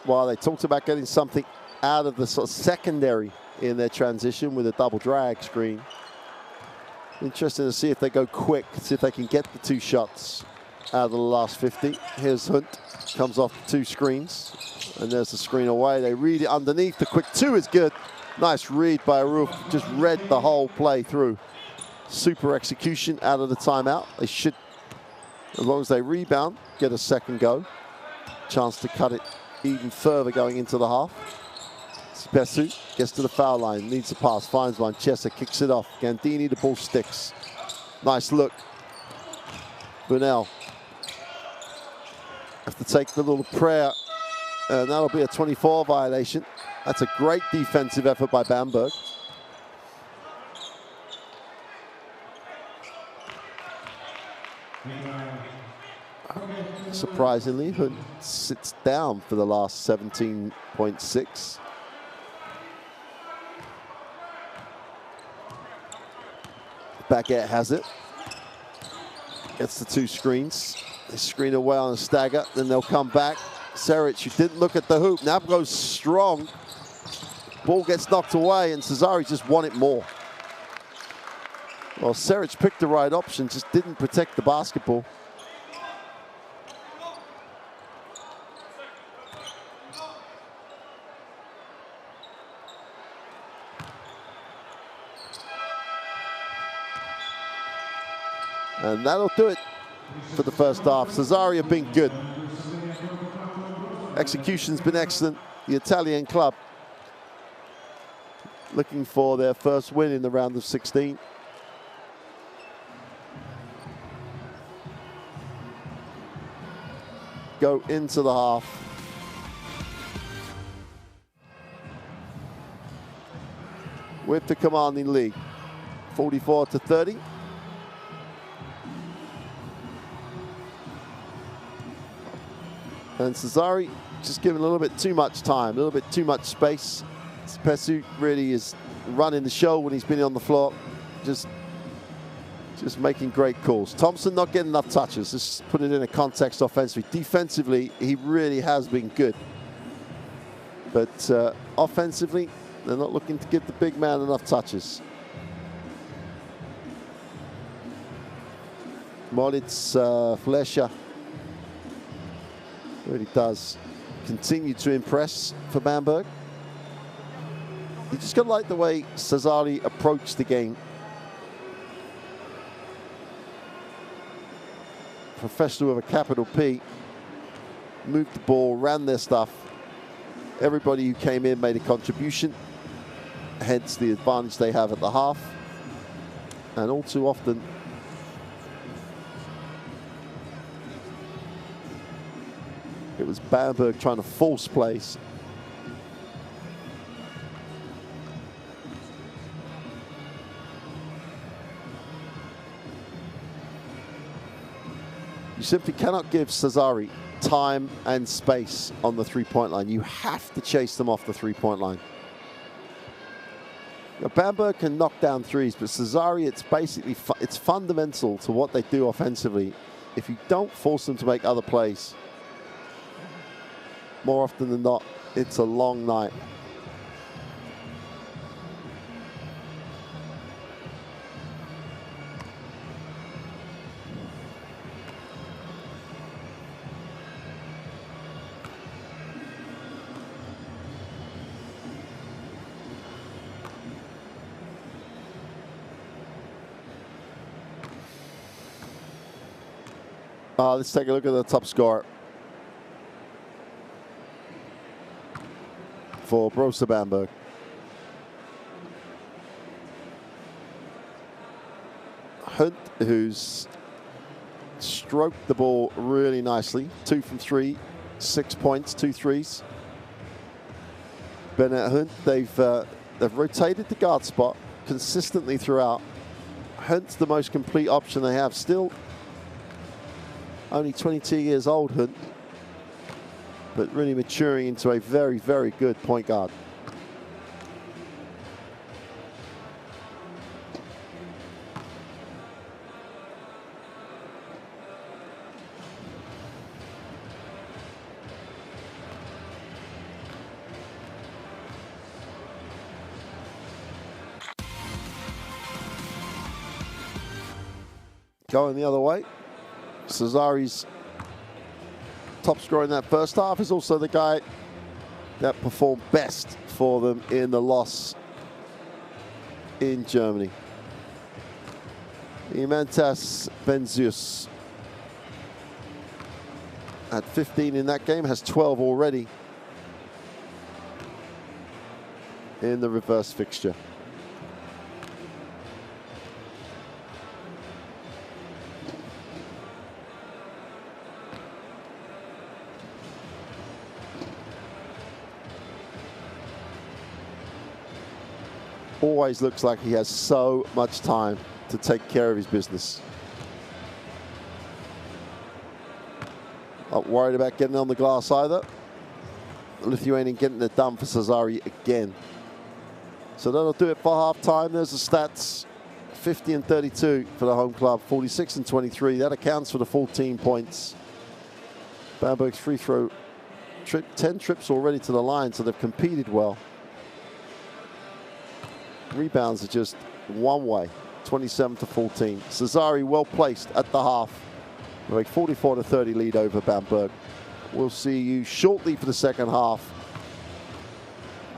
Speaker 1: While they talked about getting something out of the sort of secondary in their transition with a double drag screen. Interesting to see if they go quick, see if they can get the 2 shots out of the last 50. Here's Hunt, comes off 2 screens, and there's the screen away. They read it underneath. The quick 2 is good. Nice read by Aruf, just read the whole play through. Super execution out of the timeout. They should, as long as they rebound, get a second go. Chance to cut it even further going into the half. Sipesu gets to the foul line, needs a pass, finds one. Chessa kicks it off. Gandini, the ball sticks. Nice look. Burnell have to take the little prayer, and that'll be a 24 violation. That's a great defensive effort by Bamberg. Surprisingly, Hunt sits down for the last 17.6. Baguette has it. Gets the 2 screens. They screen away on a stagger, then they'll come back. Seric, who didn't look at the hoop, now goes strong. Ball gets knocked away, and Sassari just won it more. Well, Seric picked the right option, just didn't protect the basketball. And that'll do it for the first half. Sassari have been good. Execution's been excellent. The Italian club looking for their first win in the round of 16. Go into the half. With the commanding lead, 44-30. And Sassari just given a little bit too much time, a little bit too much space. Sipesu really is running the show when he's been on the floor, just making great calls. Thompson not getting enough touches. Just put it in a context offensively. Defensively, he really has been good. But offensively, they're not looking to give the big man enough touches. Moritz Fleischer really does continue to impress for Bamberg. You just got to like the way Sassari approached the game. Professional with a capital P. Moved the ball, ran their stuff. Everybody who came in made a contribution. Hence the advantage they have at the half. And all too often, it was Bamberg trying to force plays. You simply cannot give Sassari time and space on the three-point line. You have to chase them off the three-point line. Bamberg can knock down threes, but Sassari, it's basically it's fundamental to what they do offensively. If you don't force them to make other plays, more often than not, it's a long night. Let's take a look at the top scorer for Brose Bamberg. Hunt, who's stroked the ball really nicely. 2 from 3, 6 points, 2 threes. Bennett Hunt, they've rotated the guard spot consistently throughout. Hunt's the most complete option they have. Still only 22 years old, Hunt, but really maturing into a very, very good point guard. Going the other way. Sassari's top scorer in that first half is also the guy that performed best for them in the loss in Germany. Imantas Benzius had 15 in that game, has 12 already in the reverse fixture. Always looks like he has so much time to take care of his business. Not worried about getting on the glass either. Lithuanian getting it done for Sassari again. So that'll do it for halftime. There's the stats. 50 and 32 for the home club, 46 and 23. That accounts for the 14 points. Bamberg's free throw trip, 10 trips already to the line, so they've competed well. Rebounds are just one way, 27 to 14. Sassari well placed at the half. With a 44 to 30 lead over Bamberg. We'll see you shortly for the second half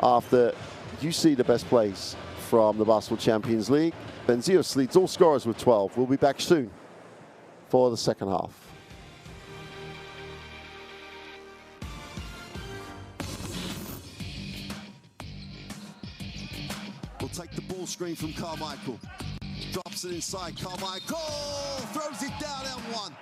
Speaker 1: after you see the best plays from the Basketball Champions League. Benzius leads all scorers with 12. We'll be back soon for the second half. We'll take the ball screen from Carmichael. Drops it inside. Carmichael throws it down and one.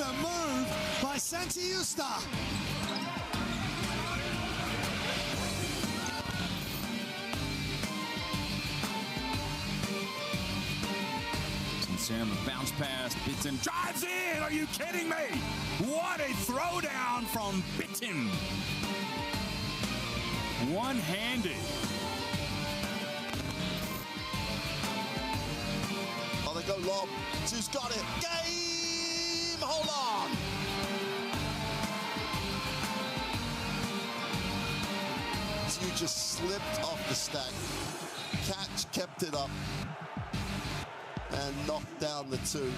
Speaker 4: movement move by Santi Justa.
Speaker 5: Sam, the bounce pass, Bitton drives in. Are you kidding me? What a throwdown from Bitton. One-handed.
Speaker 6: Oh, they go lob. Who's got it? Game! Hold on! Two just slipped off the stack. Catch kept it up and knocked down the two.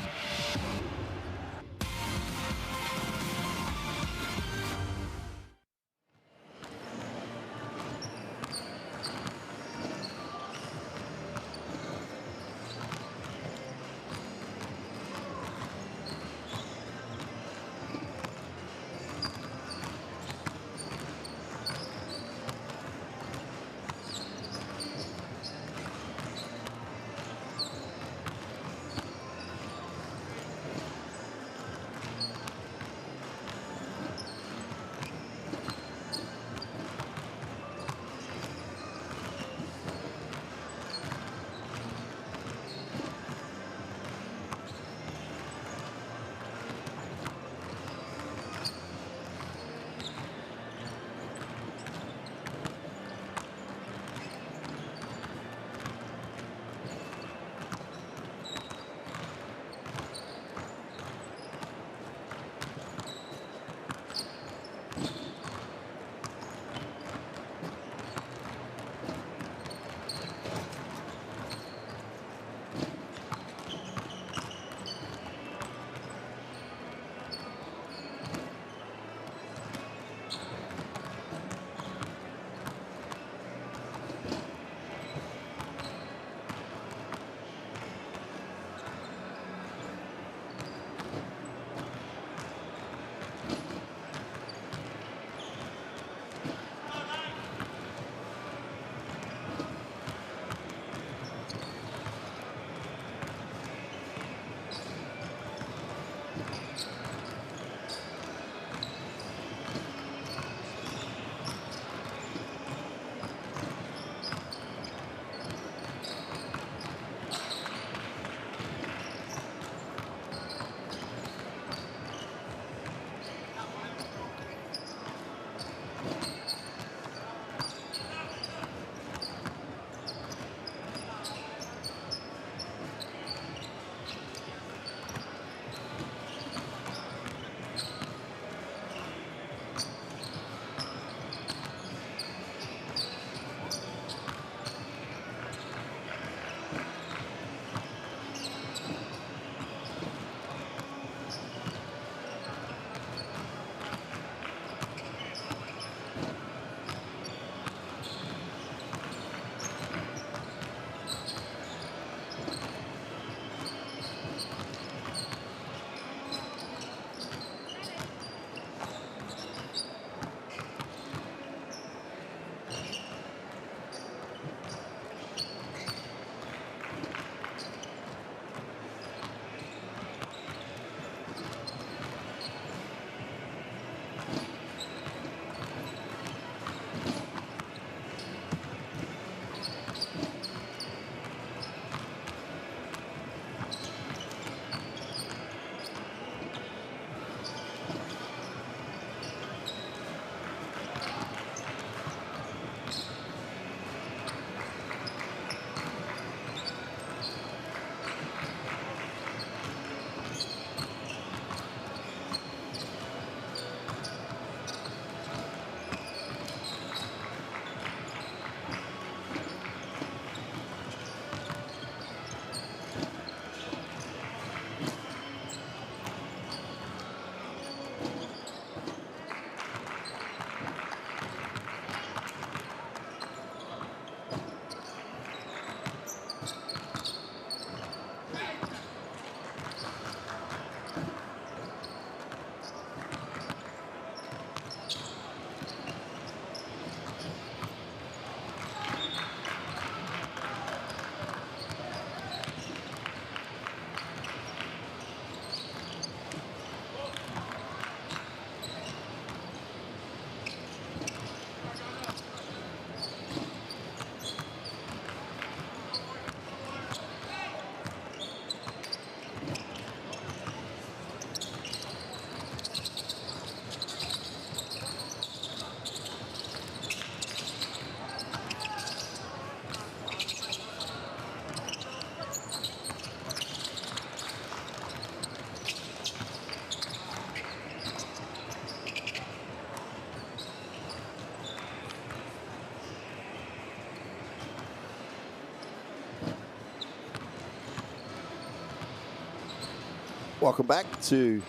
Speaker 1: Welcome back to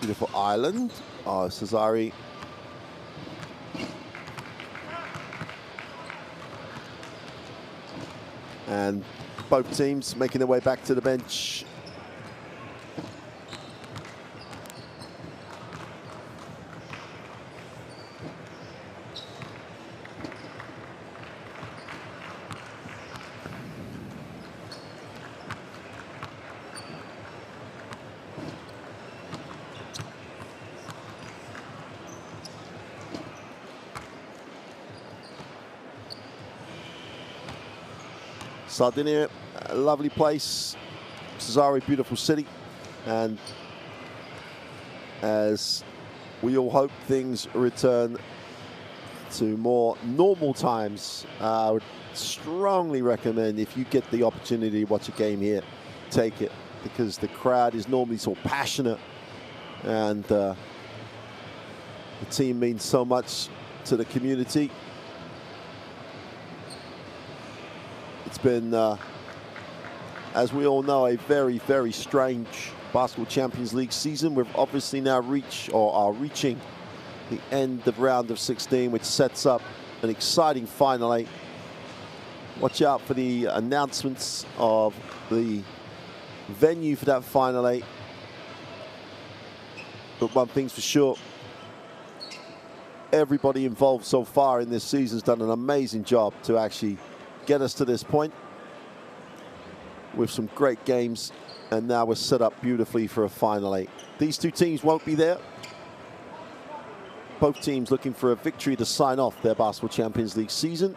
Speaker 1: beautiful island of Sassari. And both teams making their way back to the bench. Sardinia, a lovely place. Sassari, beautiful city. And as we all hope things return to more normal times, I would strongly recommend, if you get the opportunity to watch a game here, take it, because the crowd is normally so passionate, and the team means so much to the community. It's been, as we all know, a very, very strange Basketball Champions League season. We've obviously now reached, or are reaching, the end of round of 16, which sets up an exciting Final 8. Watch out for the announcements of the venue for that Final 8. But one thing's for sure, everybody involved so far in this season has done an amazing job to actually get us to this point with some great games, and now we're set up beautifully for a Final 8. These two teams won't be there. Both teams looking for a victory to sign off their Basketball Champions League season.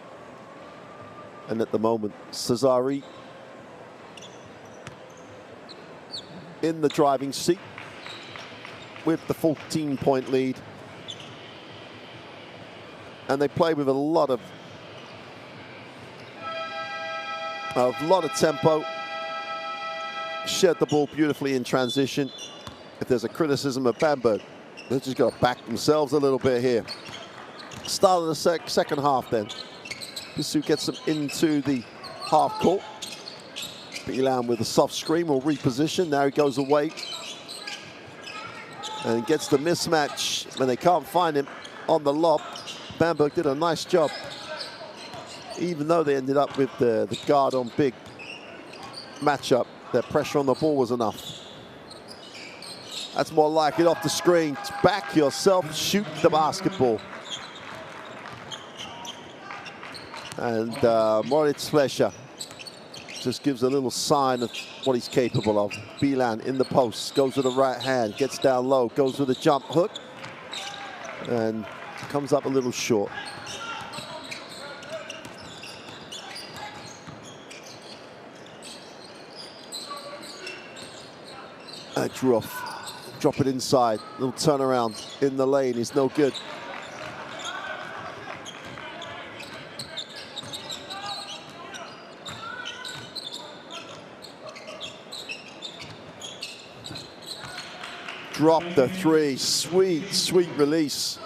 Speaker 1: And at the moment, Sassari in the driving seat with the 14-point lead. And they play with a lot of tempo, shed the ball beautifully in transition. If there's a criticism of Bamberg, they've just got to back themselves a little bit here. Start of the second half then. Pisu gets them into the half court. Bilan with a soft screen will reposition. Now he goes away and gets the mismatch when they can't find him on the lob. Bamberg did a nice job, even though they ended up with the guard on big matchup. Their pressure on the ball was enough. That's more like it off the screen. Back yourself, shoot the basketball. And Moritz Flescher just gives a little sign of what he's capable of. Bilan in the post, goes with the right hand, gets down low, goes with a jump hook, and comes up a little short. Drop it inside. Little turnaround in the lane is no good. Drop the three. Sweet, sweet release.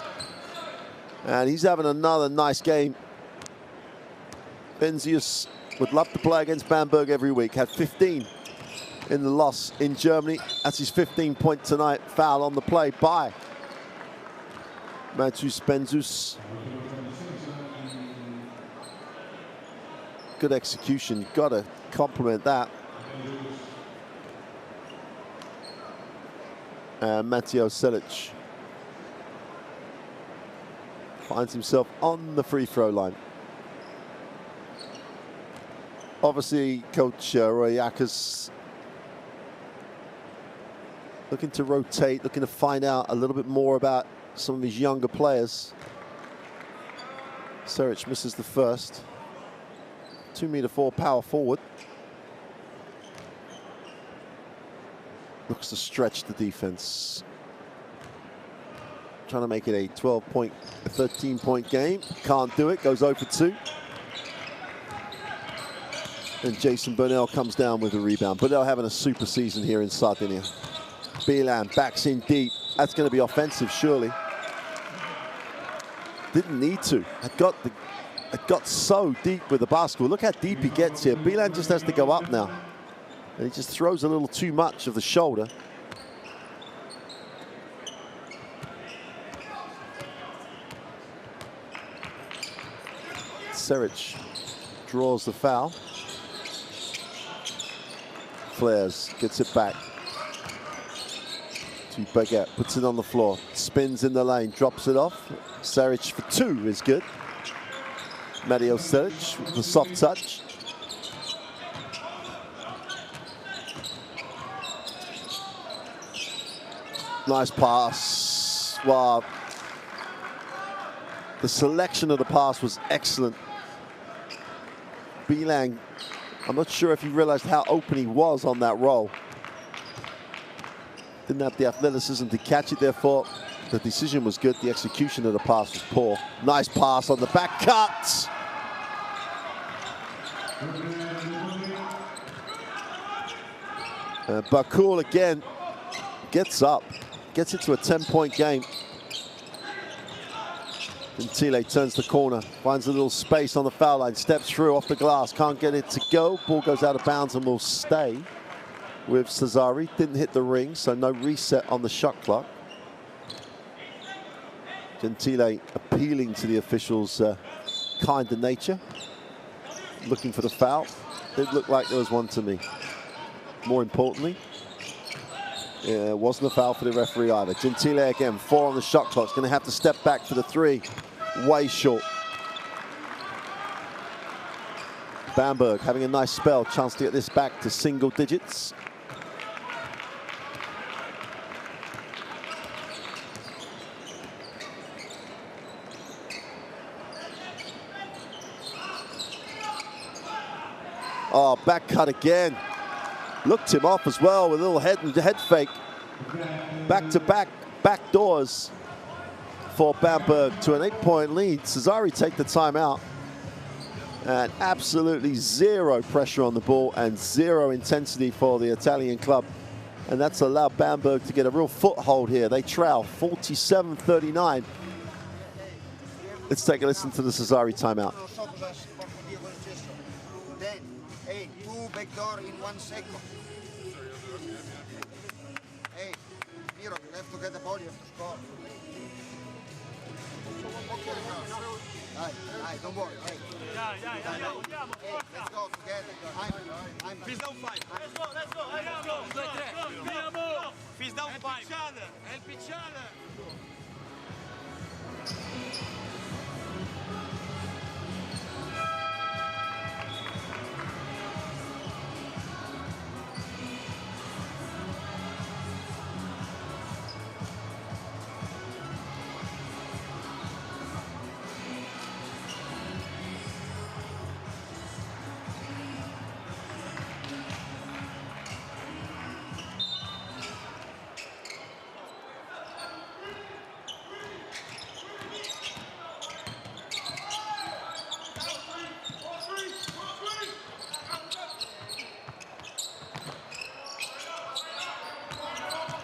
Speaker 1: And he's having another nice game. Benzius would love to play against Bamberg every week. Had 15 in the loss in Germany. That's his 15-point tonight. Foul on the play by Matus Benzus. Good execution. You've got to compliment that. And Mateo Selic finds himself on the free throw line. Obviously, Coach Roy Yakas looking to rotate, looking to find out a little bit more about some of his younger players. Seric misses the first. 2'4" power forward. Looks to stretch the defense. Trying to make it a 12-point, 13-point game. Can't do it, goes 0 for 2. And Jason Burnell comes down with a rebound. Burnell having a super season here in Sardinia. Bilan backs in deep. That's going to be offensive, surely. Didn't need to. It got so deep with the basketball. Look how deep he gets here. Bilan just has to go up now. And he just throws a little too much of the shoulder. Saric draws the foul. Flares, gets it back to Baguette, puts it on the floor, spins in the lane, drops it off. Saric for two is good. Mario Saric with the soft touch. Nice pass. Wow. The selection of the pass was excellent. Beelang, I'm not sure if he realized how open he was on that roll. Didn't have the athleticism to catch it, therefore the decision was good. The execution of the pass was poor. Nice pass on the back cut. And Bakul again gets up, gets it to a 10-point game. Gentile turns the corner, finds a little space on the foul line, steps through off the glass, can't get it to go. Ball goes out of bounds and will stay with Sassari. Didn't hit the ring, so no reset on the shot clock. Gentile appealing to the officials' kinder nature, looking for the foul. Didn't look like there was one to me. More importantly, it wasn't a foul for the referee either. Gentile again, 4 on the shot clock. It's going to have to step back for the 3. Way short. Bamberg having a nice spell. Chance to get this back to single digits. Oh, back cut again. Looked him off as well with a little head fake. Back-to-back back doors for Bamberg to an 8-point lead. Sassari take the timeout. And absolutely zero pressure on the ball and zero intensity for the Italian club. And that's allowed Bamberg to get a real foothold here. They trail 47-39. Let's take a listen to the Sassari timeout.
Speaker 2: Hey, 2 backdoor in 1 second. Hey, Miro, you have to get the ball, you have to score. Dai, don't worry. Hey. Hey, let's go together. I'm Fizz down 5. Let's go. Fizz down 5. Help each other.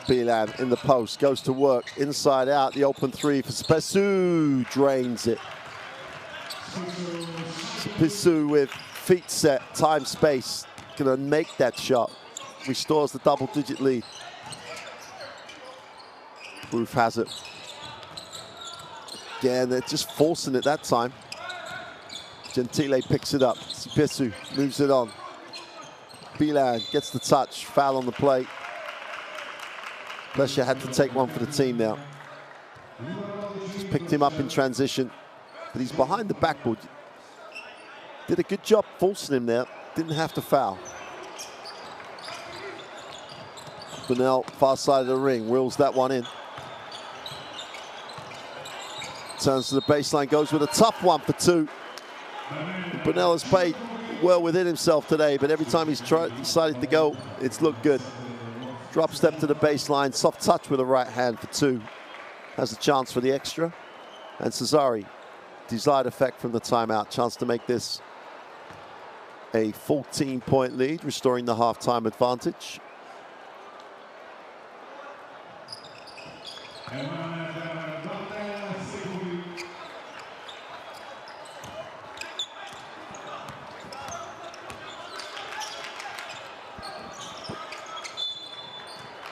Speaker 1: Beelan in the post, goes to work, inside out, the open 3 for Spessu, drains it. Spessu with feet set, time, space, gonna make that shot. Restores the double-digit lead. Roof has it. Again, they're just forcing it that time. Gentile picks it up, Spessu moves it on. Beelan gets the touch, foul on the play. Plessia had to take one for the team now. Just picked him up in transition, but he's behind the backboard. Did a good job forcing him there. Didn't have to foul. Burnell, far side of the ring, wheels that one in. Turns to the baseline, goes with a tough one for 2. Burnell has played well within himself today, but every time he's decided to go, it's looked good. Drop step to the baseline, soft touch with the right hand for 2. Has a chance for the extra. And Sassari, desired effect from the timeout. Chance to make this a 14-point lead, restoring the halftime advantage.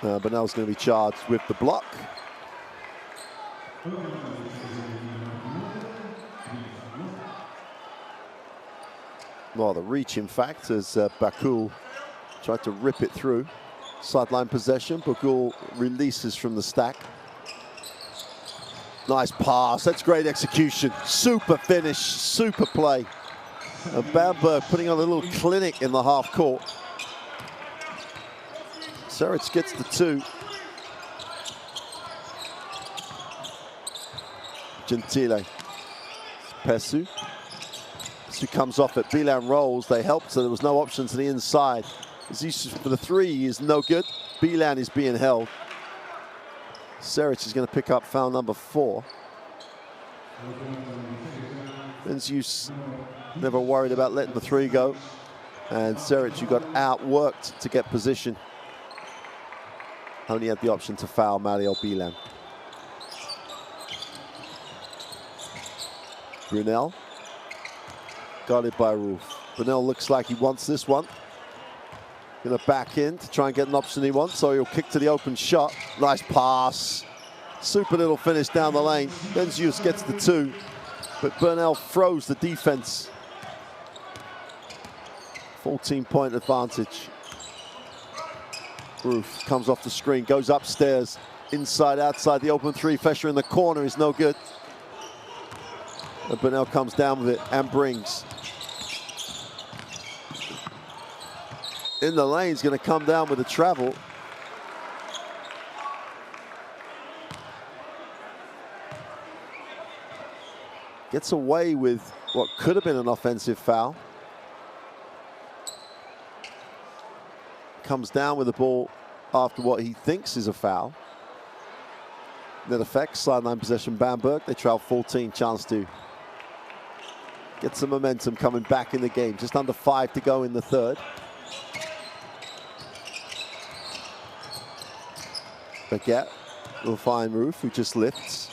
Speaker 1: Burnell's going to be charged with the block. Well, the reach, in fact, as Bakul tried to rip it through. Sideline possession. Bakul releases from the stack. Nice pass. That's great execution. Super finish. Super play. And Bamberg putting on a little clinic in the half court. Saric gets the 2. Gentile. Pesu. Pesu comes off it. Bilan rolls. They helped, so there was no option to the inside. Zeus for the 3 is no good. Bilan is being held. Saric is going to pick up foul number 4. And Zeus never worried about letting the 3 go. And Saric, who got outworked to get position, only had the option to foul Mario Bilan. Brunel, guarded by Roof. Brunel looks like he wants this one. Gonna back in to try and get an option he wants, so he'll kick to the open shot. Nice pass. Super little finish down the lane. Benzius gets the 2, but Burnell throws the defense. 14-point advantage. Roof comes off the screen, goes upstairs, inside, outside, the open 3. Fesher in the corner is no good. And Burnell comes down with it and brings. In the lane, he's going to come down with a travel. Gets away with what could have been an offensive foul. Comes down with the ball after what he thinks is a foul. That affects sideline possession Bamberg. They trail 14, chance to get some momentum coming back in the game. Just under 5 to go in the 3rd. Baguette will find Roof, who just lifts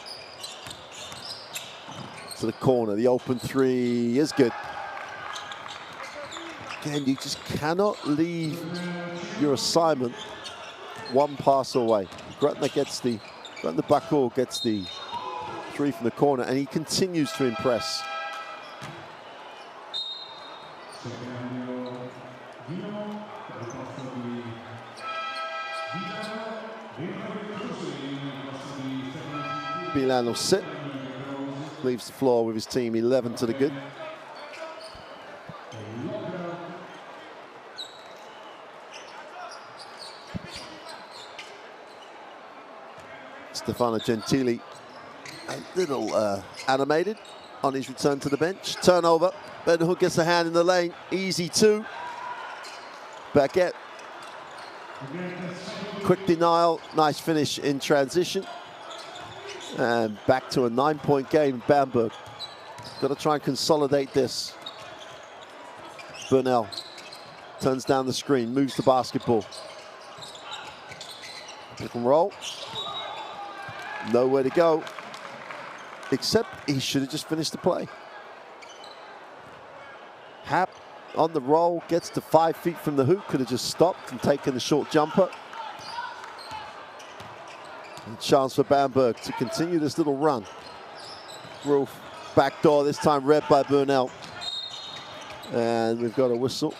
Speaker 1: to the corner. The open 3 is good. Again, you just cannot leave your assignment one pass away. Gretna Bakul gets the 3 from the corner, and he continues to impress. Bilan will sit, leaves the floor with his team 11 to the good. Stefano Gentili a little animated on his return to the bench. Turnover. Ben Hook gets a hand in the lane. Easy 2. Baguette. Quick denial. Nice finish in transition. And back to a 9-point game, Bamberg. Got to try and consolidate this. Burnell turns down the screen, moves the basketball. Pick and roll. Nowhere to go, except he should have just finished the play. Happ on the roll, gets to 5 feet from the hoop, could have just stopped and taken the short jumper. And chance for Bamberg to continue this little run. Roof, backdoor, this time read by Burnell. And we've got a whistle.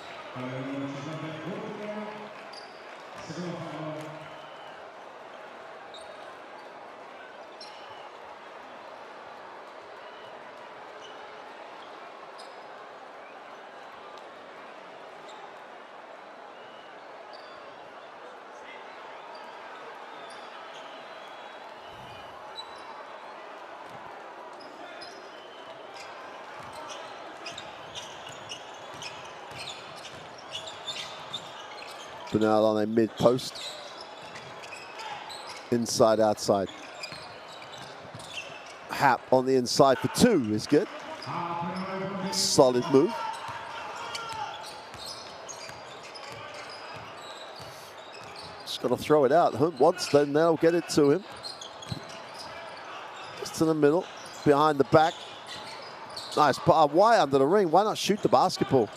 Speaker 1: Bernal on a mid-post. Inside, outside. Happ on the inside for 2 is good. Solid move. Just got to throw it out. Once, then they'll get it to him. Just to the middle, behind the back. Nice, why under the ring? Why not shoot the basketball?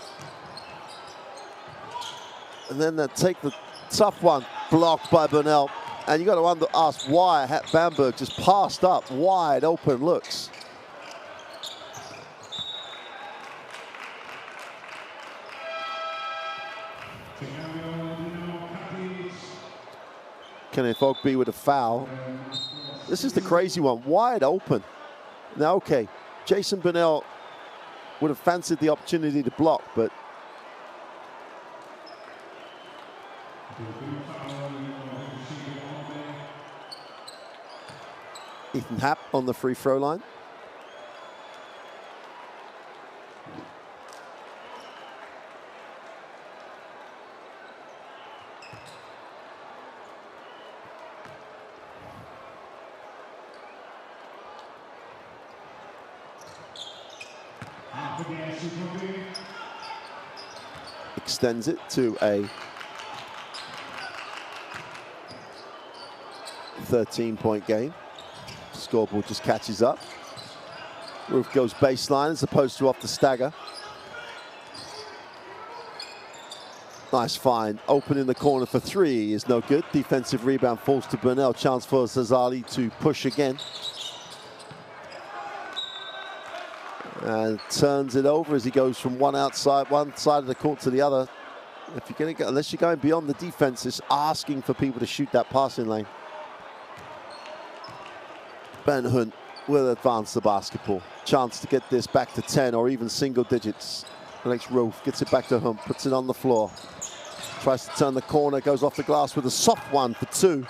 Speaker 1: And then they take the tough one blocked by Burnell. And you got to ask why Bamberg just passed up wide open looks. Kenneth Ogby with a foul. This is the crazy one, wide open. Now, okay, Jason Burnell would have fancied the opportunity to block, but Ethan Happ on the free throw line. Extends it to a 13-point game. Scoreboard just catches up. Roof goes baseline as opposed to off the stagger. Nice find. Open in the corner for three is no good. Defensive rebound falls to Burnell. Chance for Sassari to push again. And turns it over as he goes from one side of the court to the other. If you're going to go, unless you're going beyond the defense, it's asking for people to shoot that passing lane. Ben Hunt will advance the basketball. Chance to get this back to 10 or even single digits. Alex Roof gets it back to Hunt, puts it on the floor. Tries to turn the corner, goes off the glass with a soft one for two.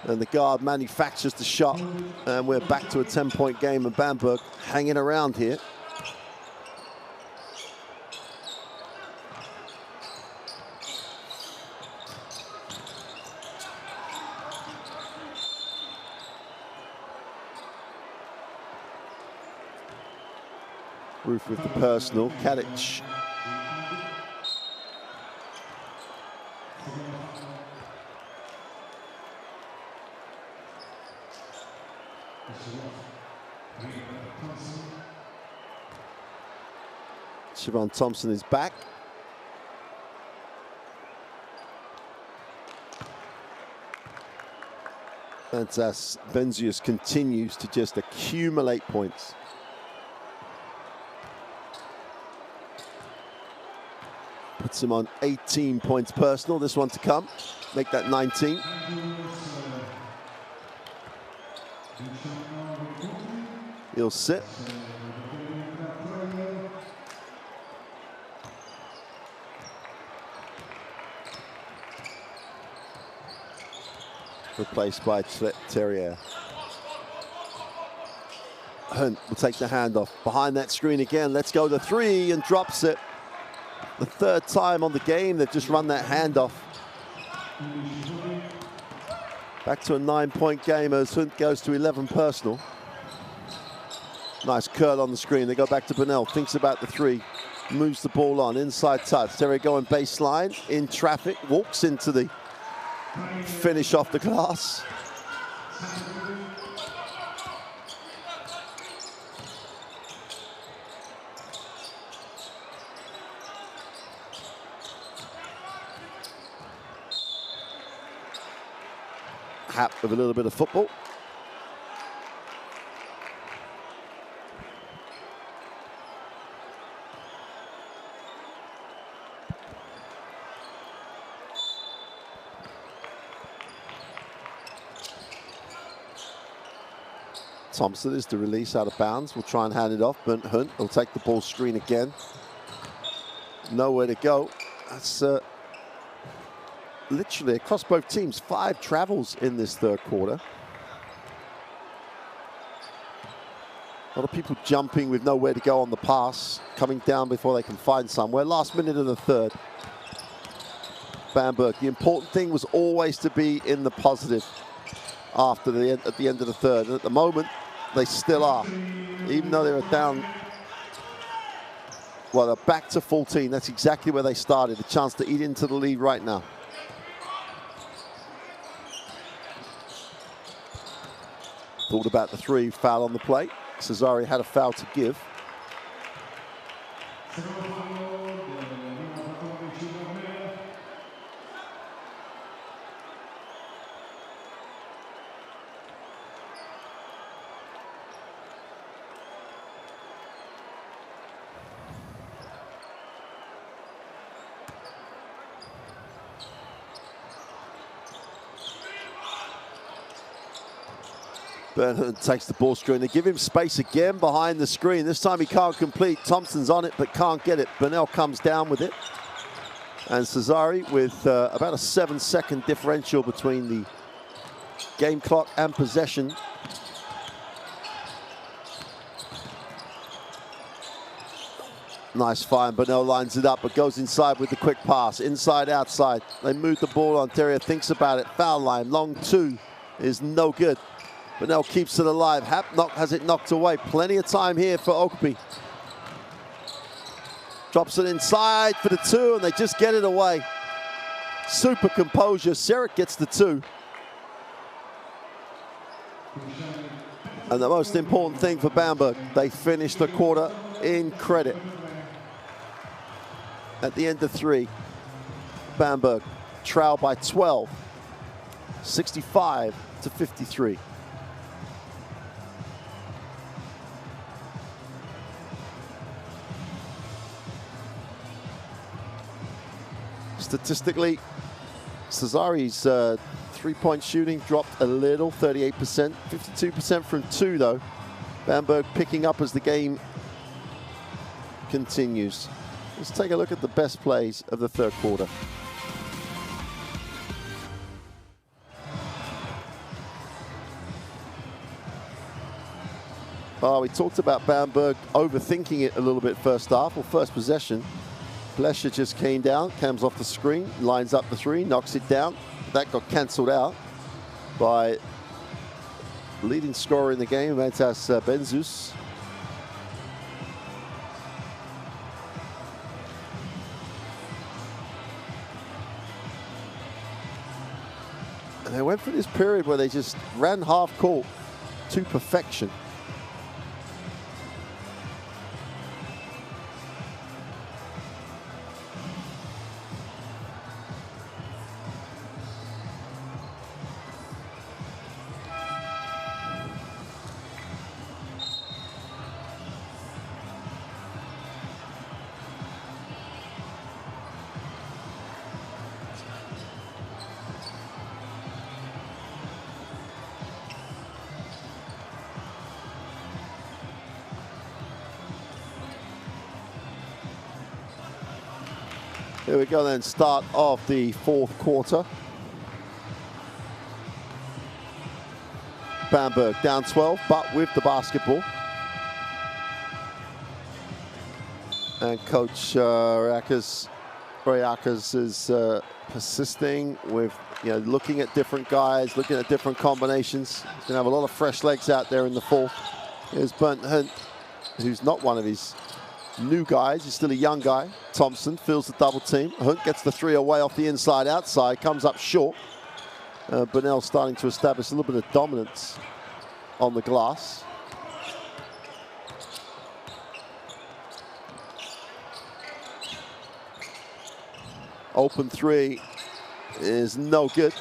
Speaker 1: And the guard manufactures the shot. And we're back to a 10-point game, and Bamberg hanging around here. Roof with the personal. Kadic. Siobhan Thompson is back. And as Benzius continues to just accumulate points. Puts him on 18 points personal. This one to come. Make that 19. He'll sit. Replaced by Terrier. Hunt will take the handoff. Behind that screen again. Let's go to three and drops it. The third time on the game, they've just run that handoff. Back to a 9-point game as Hunt goes to 11 personal. Nice curl on the screen. They go back to Burnell. Thinks about the three. Moves the ball on. Inside touch. Terry going baseline. In traffic. Walks into the finish off the glass. Hap with a little bit of football. Thompson is the release out of bounds. We'll try and hand it off. But Hunt will take the ball screen again. Nowhere to go. That's literally across both teams, 5 travels in this third quarter. A lot of people jumping with nowhere to go on the pass, coming down before they can find somewhere. Last minute of the third. Bamberg, the important thing was always to be in the positive after at the end of the third. And at the moment, they still are. Even though they were down, well, they're back to 14. That's exactly where they started. A chance to eat into the lead right now. Thought about the three, foul on the play. Sassari had a foul to give. Bernhardt takes the ball screen. They give him space again behind the screen. This time he can't complete. Thompson's on it, but can't get it. Burnell comes down with it. And Sassari with about a 7-second differential between the game clock and possession. Nice find. Burnell lines it up, but goes inside with the quick pass. Inside, outside. They move the ball on. Terrier thinks about it. Foul line. Long two is no good. Burnell keeps it alive. Hap has it knocked away. Plenty of time here for Oakby. Drops it inside for the two, and they just get it away. Super composure. Serek gets the two. And the most important thing for Bamberg, they finish the quarter in credit. At the end of three, Bamberg trail by 12, 65-53. Statistically, Sassari's three-point shooting dropped a little, 38%, 52% from two though. Bamberg picking up as the game continues. Let's take a look at the best plays of the third quarter. We talked about Bamberg overthinking it a little bit first half, or first possession. Blesher just came down, comes off the screen, lines up the three, knocks it down. That got cancelled out by leading scorer in the game, Mantas Benzus. And they went for this period where they just ran half court to perfection. Here we go then, start of the fourth quarter. Bamberg down 12, but with the basketball. And Coach Royakas is persisting with, looking at different guys, looking at different combinations. He's going to have a lot of fresh legs out there in the fourth. Here's Bernhardt, who's not one of his new guys. He's still a young guy. Thompson fills the double team. Hunt gets the three away off the inside outside, comes up short. Burnell starting to establish a little bit of dominance on the glass. Open three is no good.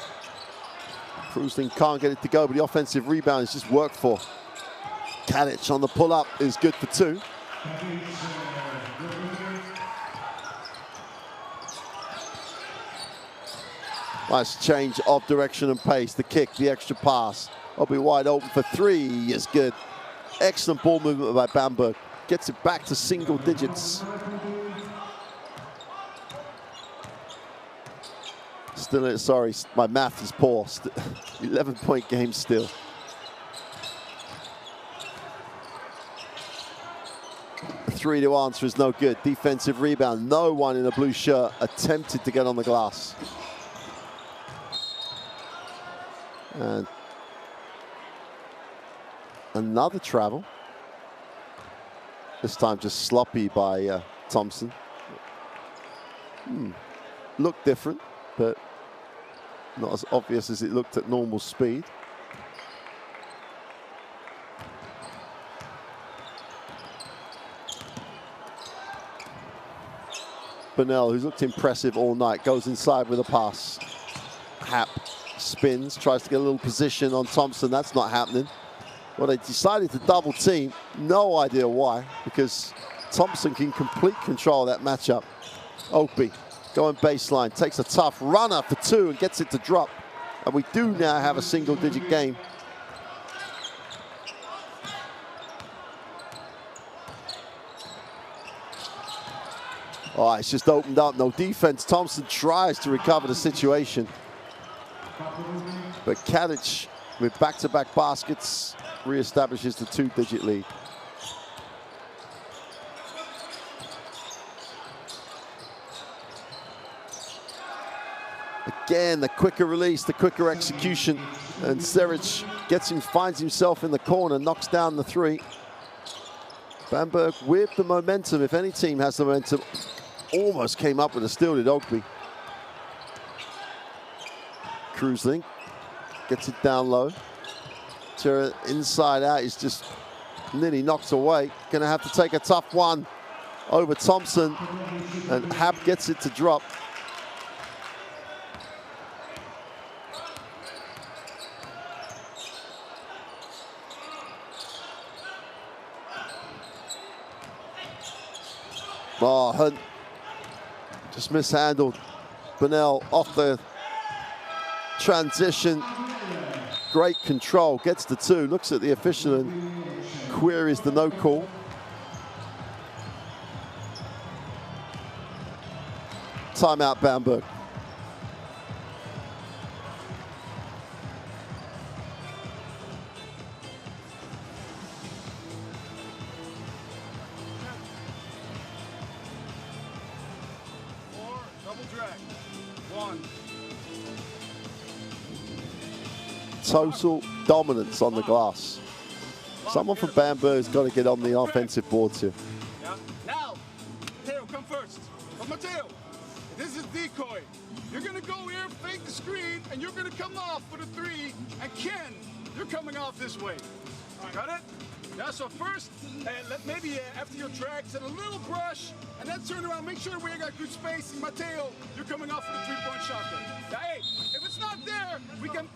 Speaker 1: Krusling can't get it to go, but the offensive rebound is just worked for. Kadic on the pull-up is good for two. Nice change of direction and pace. The kick, the extra pass. I'll be wide open for three is good. Excellent ball movement by Bamberg. Gets it back to single digits. Still, sorry, my math is poor. 11-point game still. Three to answer is no good. Defensive rebound. No one in a blue shirt attempted to get on the glass. And another travel. This time just sloppy by Thompson. Looked different, but not as obvious as it looked at normal speed. Burnell, who's looked impressive all night, goes inside with a pass. Hap spins, tries to get a little position on Thompson. That's not happening. Well, they decided to double team. No idea why, because Thompson can complete control of that matchup. Oakby going baseline, takes a tough runner for two and gets it to drop. And we do now have a single-digit game. Oh, it's just opened up. No defense. Thompson tries to recover the situation. But Kadic, with back-to-back baskets, reestablishes the 2-digit lead. Again, the quicker release, the quicker execution. And Seric finds himself in the corner, knocks down the 3. Bamberg with the momentum. If any team has the momentum, almost came up with a steal, did Ogby. Krusling gets it down low. Terra inside out is just nearly knocked away. Gonna have to take a tough one over Thompson, and Hab gets it to drop. Oh, Hunt just mishandled. Bonnell off the transition. Great control, gets the 2, looks at the official and queries the no call. Timeout, Bamberg. Total dominance on the glass. Someone from Bamberg's got to get on the offensive boards here.
Speaker 2: Yeah. Now, Matteo, come first. But Matteo, this is decoy. You're going to go here, fake the screen, and you're going to come off for the 3. And Ken, you're coming off this way. Got it? Yeah, so first, maybe after your drag, set a little brush, and then turn around, make sure we got good space. And Matteo, you're coming off for the 3-point shot there. Yeah, hey, if it's not there, we can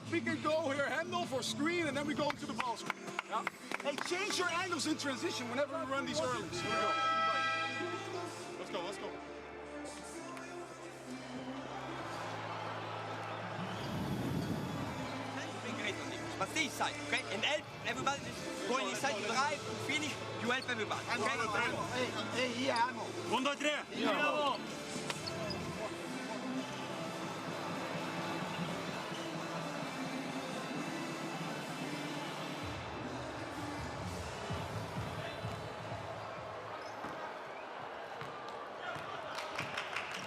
Speaker 2: go here, handle for screen, and then we go into the ball screen. Yeah? Hey, change your angles in transition whenever we run these early. Here we go.
Speaker 3: Let's go, let's go.
Speaker 7: But stay inside, okay? And help everybody going inside to drive, to finish, you help everybody, okay?
Speaker 2: Hey, yeah, Amo.
Speaker 7: 1, 2, 3.
Speaker 2: Yeah.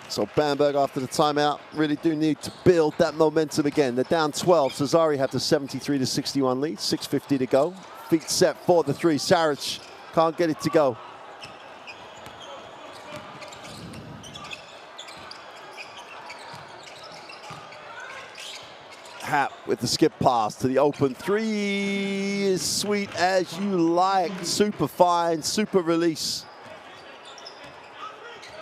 Speaker 1: So Bamberg, after the timeout, really do need to build that momentum again. They're down 12. Sassari have the 73-61 lead. 6:50 to go. Feet set for the 3. Saric can't get it to go. Hap with the skip pass to the open 3 is sweet as you like. Super fine, super release.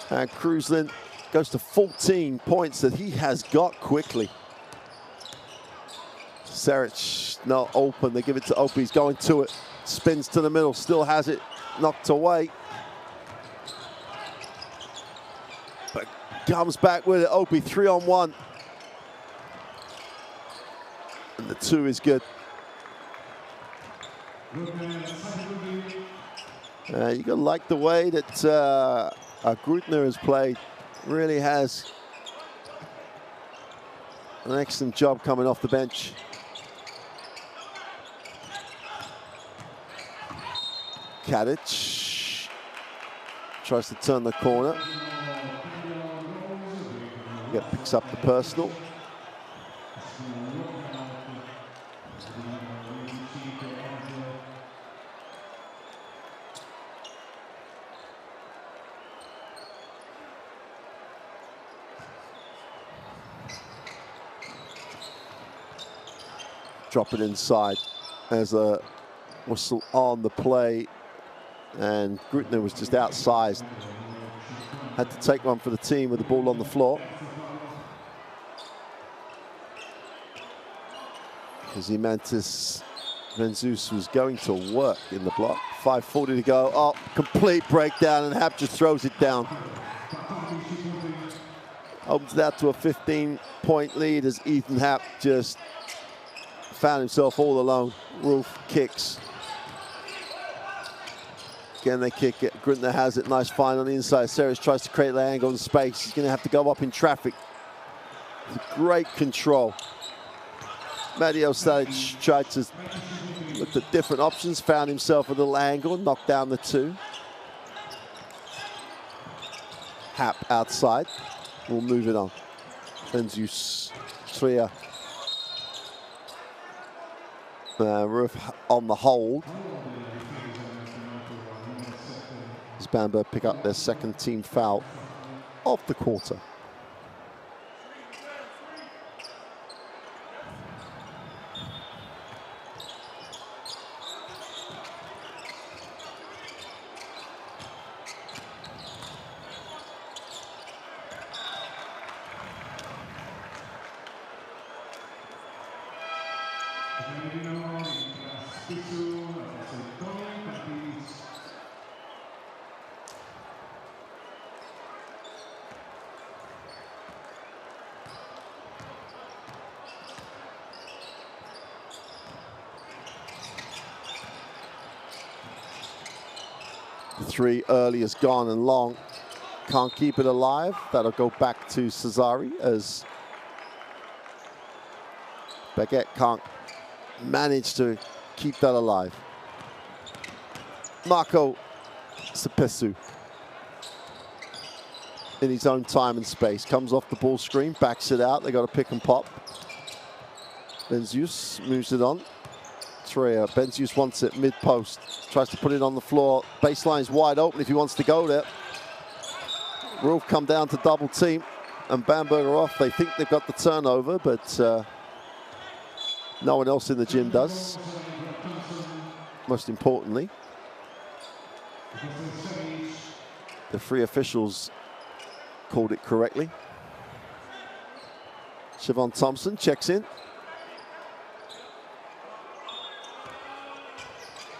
Speaker 1: And Krusling goes to 14 points that he has got quickly. Seric not open, they give it to Opie, he's going to it. Spins to the middle, still has it, knocked away. But comes back with it, Opie, 3-on-1. And the 2 is good. You gotta like the way that Grutner has played. Really has an excellent job coming off the bench. Kadic tries to turn the corner. Picks up the personal. Drop it inside as a whistle on the play, and Grutner was just outsized. Had to take one for the team with the ball on the floor. Zimantas Venzus was going to work in the block. 5:40 to go. Oh, complete breakdown, and Hap just throws it down. Opens it out to a 15-point lead as Ethan Hap just found himself all alone. Roof kicks. Again, they kick it. Grüntner has it. Nice find on the inside. Seres tries to create the angle in space. He's going to have to go up in traffic. Great control. Matteo Stalic tried to look at different options, found himself a little angle, knocked down the two. Hap outside. We'll move it on. Benzius, Trier. Roof on the hold. As Bamberg pick up their second team foul of the quarter. Three early is gone and long. Can't keep it alive. That'll go back to Sassari as Baguette can't manage to keep that alive. Marco Sepesu in his own time and space. Comes off the ball screen, backs it out. They got a pick and pop. Benzius moves it on. Trier. Benzius wants it mid-post. Tries to put it on the floor. Baseline's wide open if he wants to go there. Rolf come down to double team. And Bamberg are off. They think they've got the turnover, but no one else in the gym does. Most importantly, the three officials called it correctly. Siobhan Thompson checks in.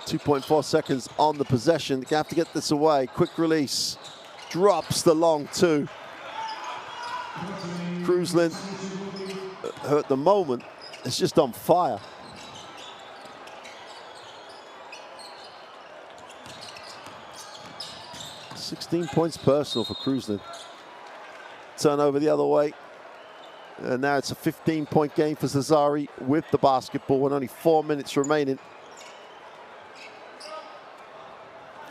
Speaker 1: 2.4 seconds on the possession. They have to get this away. Quick release. Drops the long two. Kruslin, who at the moment is just on fire. $16 points personal for Kruslin. Turnover the other way. And now it's a 15-point game for Sassari with the basketball and only 4 minutes remaining.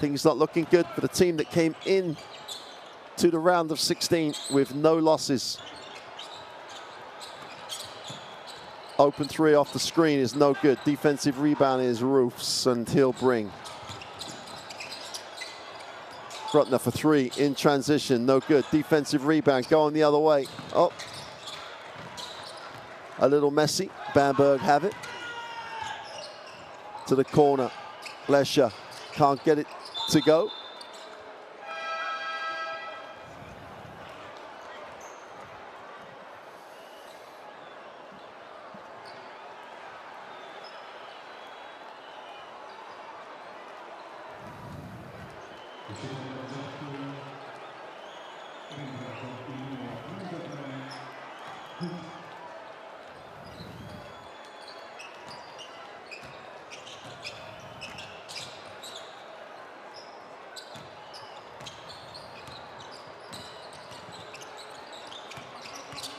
Speaker 1: Things not looking good for the team that came in to the round of 16 with no losses. Open three off the screen is no good. Defensive rebound is Roofs, and he'll bring. Grüntner for three in transition, no good. Defensive rebound going the other way. Oh, a little messy. Bamberg have it. To the corner. Lesher can't get it to go.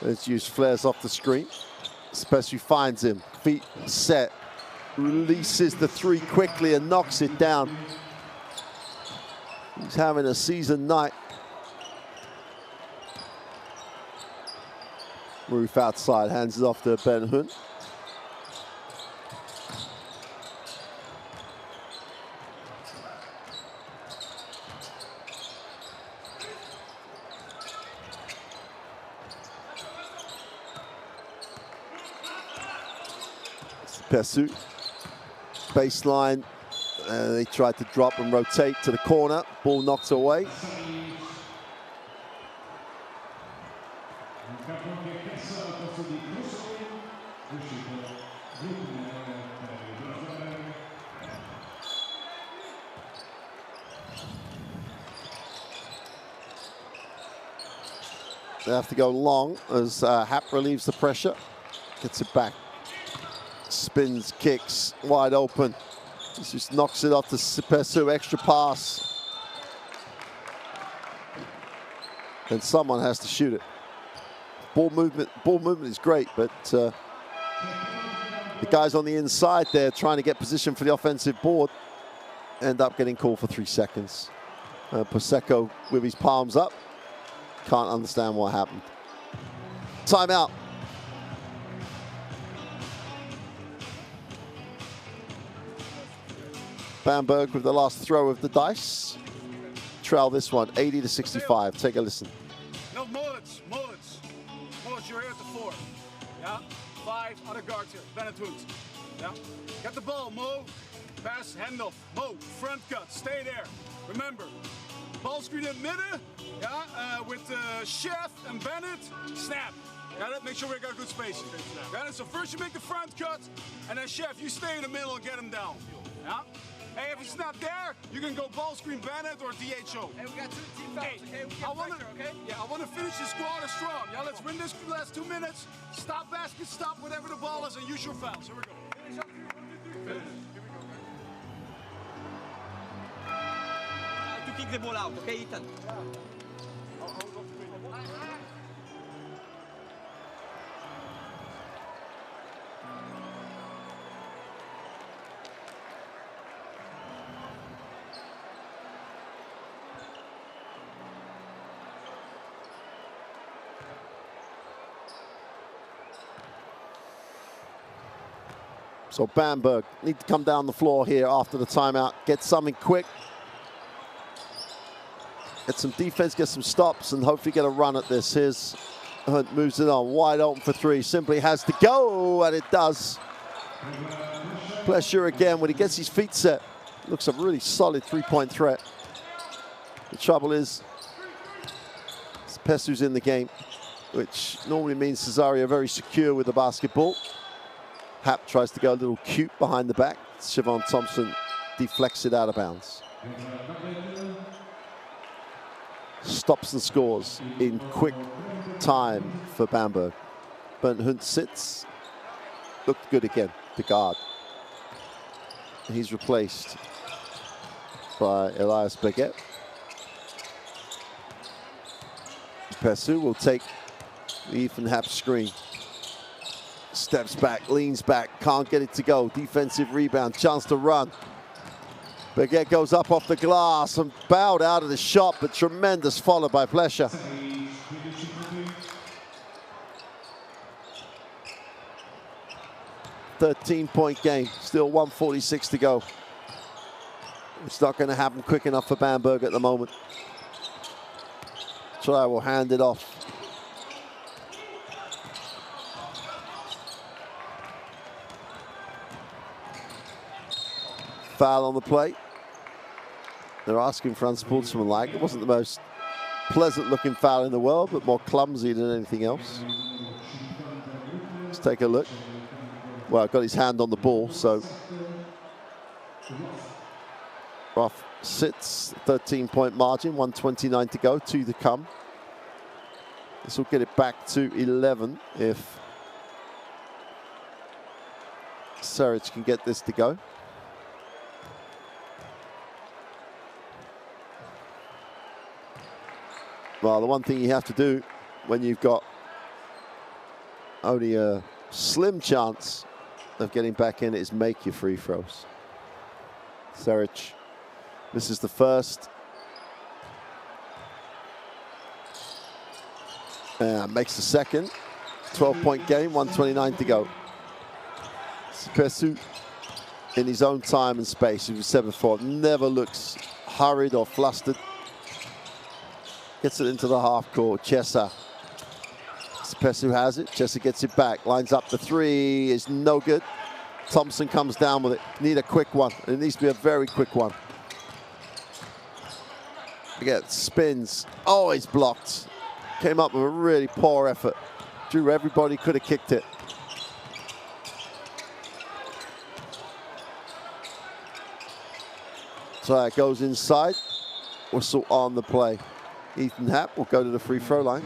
Speaker 1: Let's use flares off the screen. Spesu finds him. Feet set. Releases the three quickly and knocks it down. He's having a season night. Roof outside, hands it off to Ben Hunt. Pesu, baseline, they tried to drop and rotate to the corner, ball knocked away. They have to go long as Hap relieves the pressure, gets it back. Spins, kicks, wide open. He just knocks it off to Pesu, extra pass. And someone has to shoot it. Ball movement is great, but the guys on the inside there trying to get position for the offensive board end up getting called for 3 seconds. Prosecco with his palms up. Can't understand what happened. Timeout. Bamberg with the last throw of the dice. Trail this one, 80 to 65. Take a listen.
Speaker 2: No, Mullets. Mullets, you're here at the 4. Yeah? 5 other guards here. Bennett Hoons. Yeah? Get the ball, Mo. Pass, handoff. Mo, front cut. Stay there. Remember, ball screen in middle. Yeah? With Chef and Bennett. Snap. Got it? Make sure we got good spacing. Got it? So first you make the front cut, and then Chef, you stay in the middle and get him down. Yeah? Hey, if he's not there, you can go ball screen Bennett or DHO.
Speaker 7: Hey, we got 2 team fouls, okay? We get pressure, okay?
Speaker 2: Yeah, I want to finish this quarter strong. Yeah, let's win this last 2 minutes. Stop basket, stop whatever the ball is, and use your fouls. Here we go.
Speaker 7: Finish up 3, 1, 2, 3.
Speaker 2: Here we go, guys.
Speaker 7: To kick the ball out, okay, Ethan?
Speaker 1: So Bamberg need to come down the floor here after the timeout, get something quick, get some defense, get some stops, and hopefully get a run at this. Here's Hunt, moves it on, wide open for 3, simply has to go, and it does. Pressure again when he gets his feet set. Looks a really solid 3-point threat. The trouble is, Pesu's in the game, which normally means Sassari are very secure with the basketball. Hap tries to go a little cute behind the back. Siobhan Thompson deflects it out of bounds. Stops and scores in quick time for Bamberg. Bernd Hunt sits. Looked good again, the guard. He's replaced by Elias Baguette. Pesu will take the Ethan Hap screen. Steps back, leans back, can't get it to go. Defensive rebound, chance to run. Baguette goes up off the glass and bowed out of the shot, but tremendous follow by Plescher. .13 game, still 1:46 to go. It's not going to happen quick enough for Bamberg at the moment. Try will hand it off. Foul on the play. They're asking for unsportsmanlike. It wasn't the most pleasant looking foul in the world, but more clumsy than anything else. Let's take a look. Well, got his hand on the ball, so Ruff sits, 13-point margin, 1:29 to go, 2 to come. This will get it back to 11 if Saric can get this to go. Well, the one thing you have to do when you've got only a slim chance of getting back in is make your free throws. Saric, this is the first. Makes the second. 12-point game, 1:29 to go. Pesu in his own time and space. He was 7-4. Never looks hurried or flustered. Gets it into the half court. Chesa. Pesu has it. Chesa gets it back. Lines up the 3. Is no good. Thompson comes down with it. Need a quick one. It needs to be a very quick one. Again, spins. Oh, he's blocked. Came up with a really poor effort. Drew, everybody could have kicked it. So that goes inside. Whistle on the play. Ethan Hap will go to the free throw line.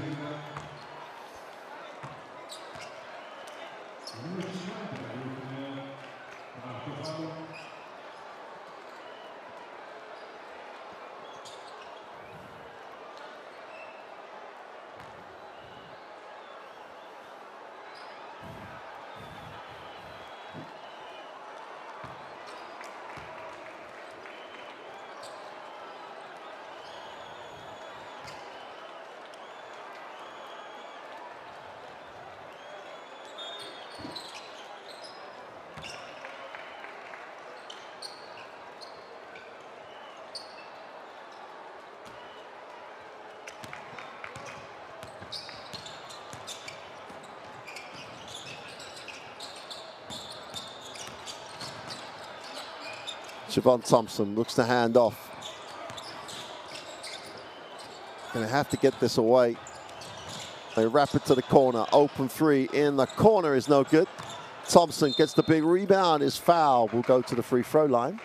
Speaker 1: Siobhan Thompson looks to hand off. Going to have to get this away. They wrap it to the corner. Open three in the corner is no good. Thompson gets the big rebound. His foul will go to the free throw line.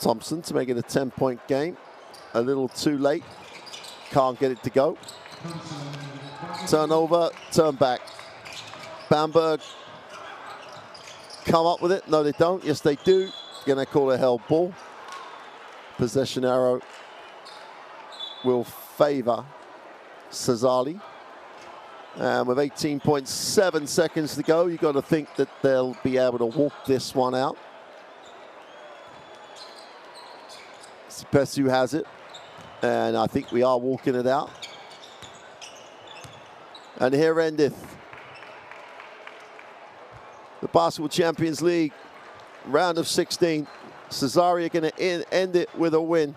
Speaker 1: Thompson to make it a 10-point game. A little too late. Can't get it to go. Turnover, turn back. Bamberg come up with it. No, they don't. Yes, they do. Gonna call a held ball. Possession arrow will favor Sassari. And with 18.7 seconds to go, you've got to think that they'll be able to walk this one out. Pesu has it, and I think we are walking it out. And here endeth the Basketball Champions League round of 16. Sassari are going to end it with a win,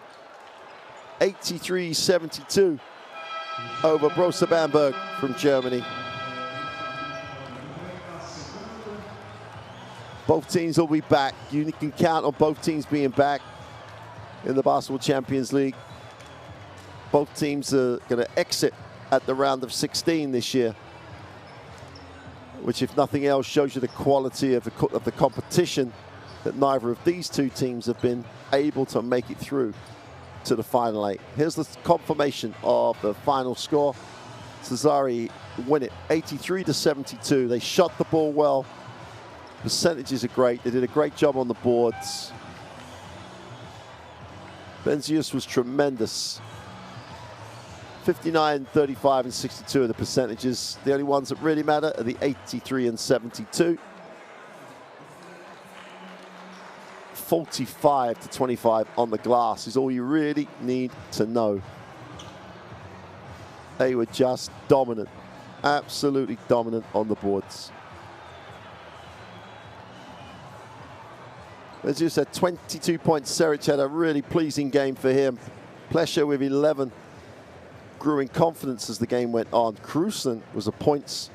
Speaker 1: 83-72 over Brose Bamberg from Germany. Both teams will be back. You can count on both teams being back in the Basketball Champions League. Both teams are going to exit at the round of 16 this year, which, if nothing else, shows you the quality of the competition, that neither of these two teams have been able to make it through to the final 8. Here's the confirmation of the final score. Sassari win it 83-72. They shot the ball well. Percentages are great. They did a great job on the boards. Benzius was tremendous. 59, 35, and 62 are the percentages. The only ones that really matter are the 83 and 72. 45-25 on the glass is all you really need to know. They were just dominant, absolutely dominant on the boards. As you said, 22 points. Seric had a really pleasing game for him. Plesher with 11. Grew in confidence as the game went on. Krusen was a points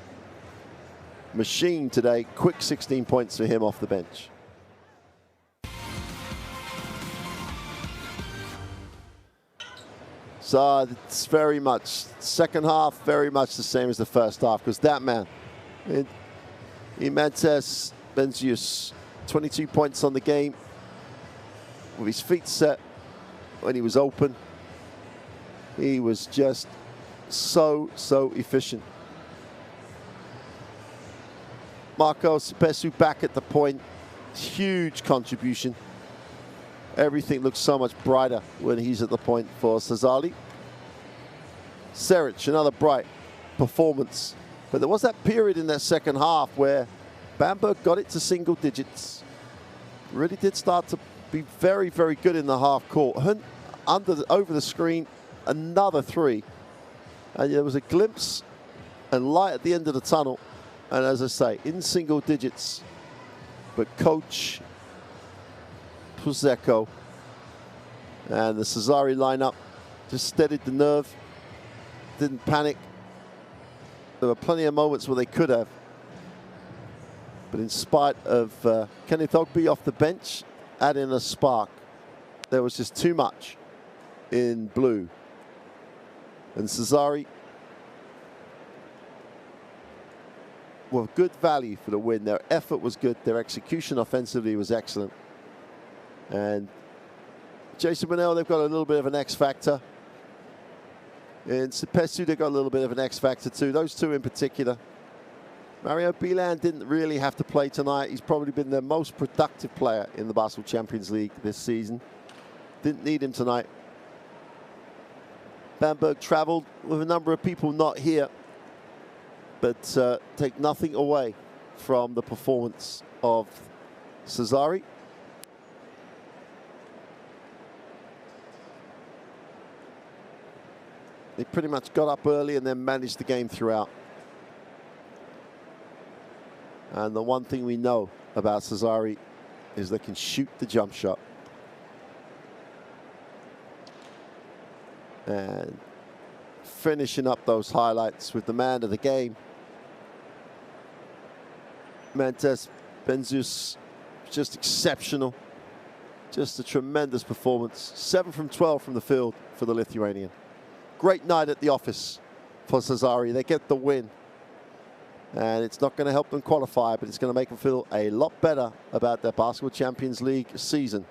Speaker 1: machine today. Quick 16 points for him off the bench. So it's very much, second half, very much the same as the first half, because that man, Imantas Benzius, 22 points on the game, with his feet set when he was open. He was just so efficient. Marco Pesu back at the point, huge contribution. Everything looks so much brighter when he's at the point for Sassari. Seric, another bright performance. But there was that period in that second half where Bamberg got it to single digits. Really did start to be very good in the half court. Over the screen, another three. And there was a glimpse and light at the end of the tunnel. And as I say, in single digits. But Coach Puseko and the Sassari lineup just steadied the nerve, didn't panic. There were plenty of moments where they could have. But in spite of Kenneth Ogby off the bench, adding a spark, there was just too much in blue. And Sassari were good value for the win. Their effort was good. Their execution offensively was excellent. And Jason Bonnell, they've got a little bit of an X factor. In Pesu, they've got a little bit of an X factor too. Those two in particular. Mario Bilan didn't really have to play tonight. He's probably been their most productive player in the Basketball Champions League this season. Didn't need him tonight. Bamberg traveled with a number of people not here, but take nothing away from the performance of Sassari. They pretty much got up early and then managed the game throughout. And the one thing we know about Sassari is they can shoot the jump shot. And finishing up those highlights with the man of the game, Mantas Benzus, just exceptional. Just a tremendous performance. 7 from 12 from the field for the Lithuanian. Great night at the office for Sassari. They get the win. And it's not going to help them qualify, but it's going to make them feel a lot better about their Basketball Champions League season.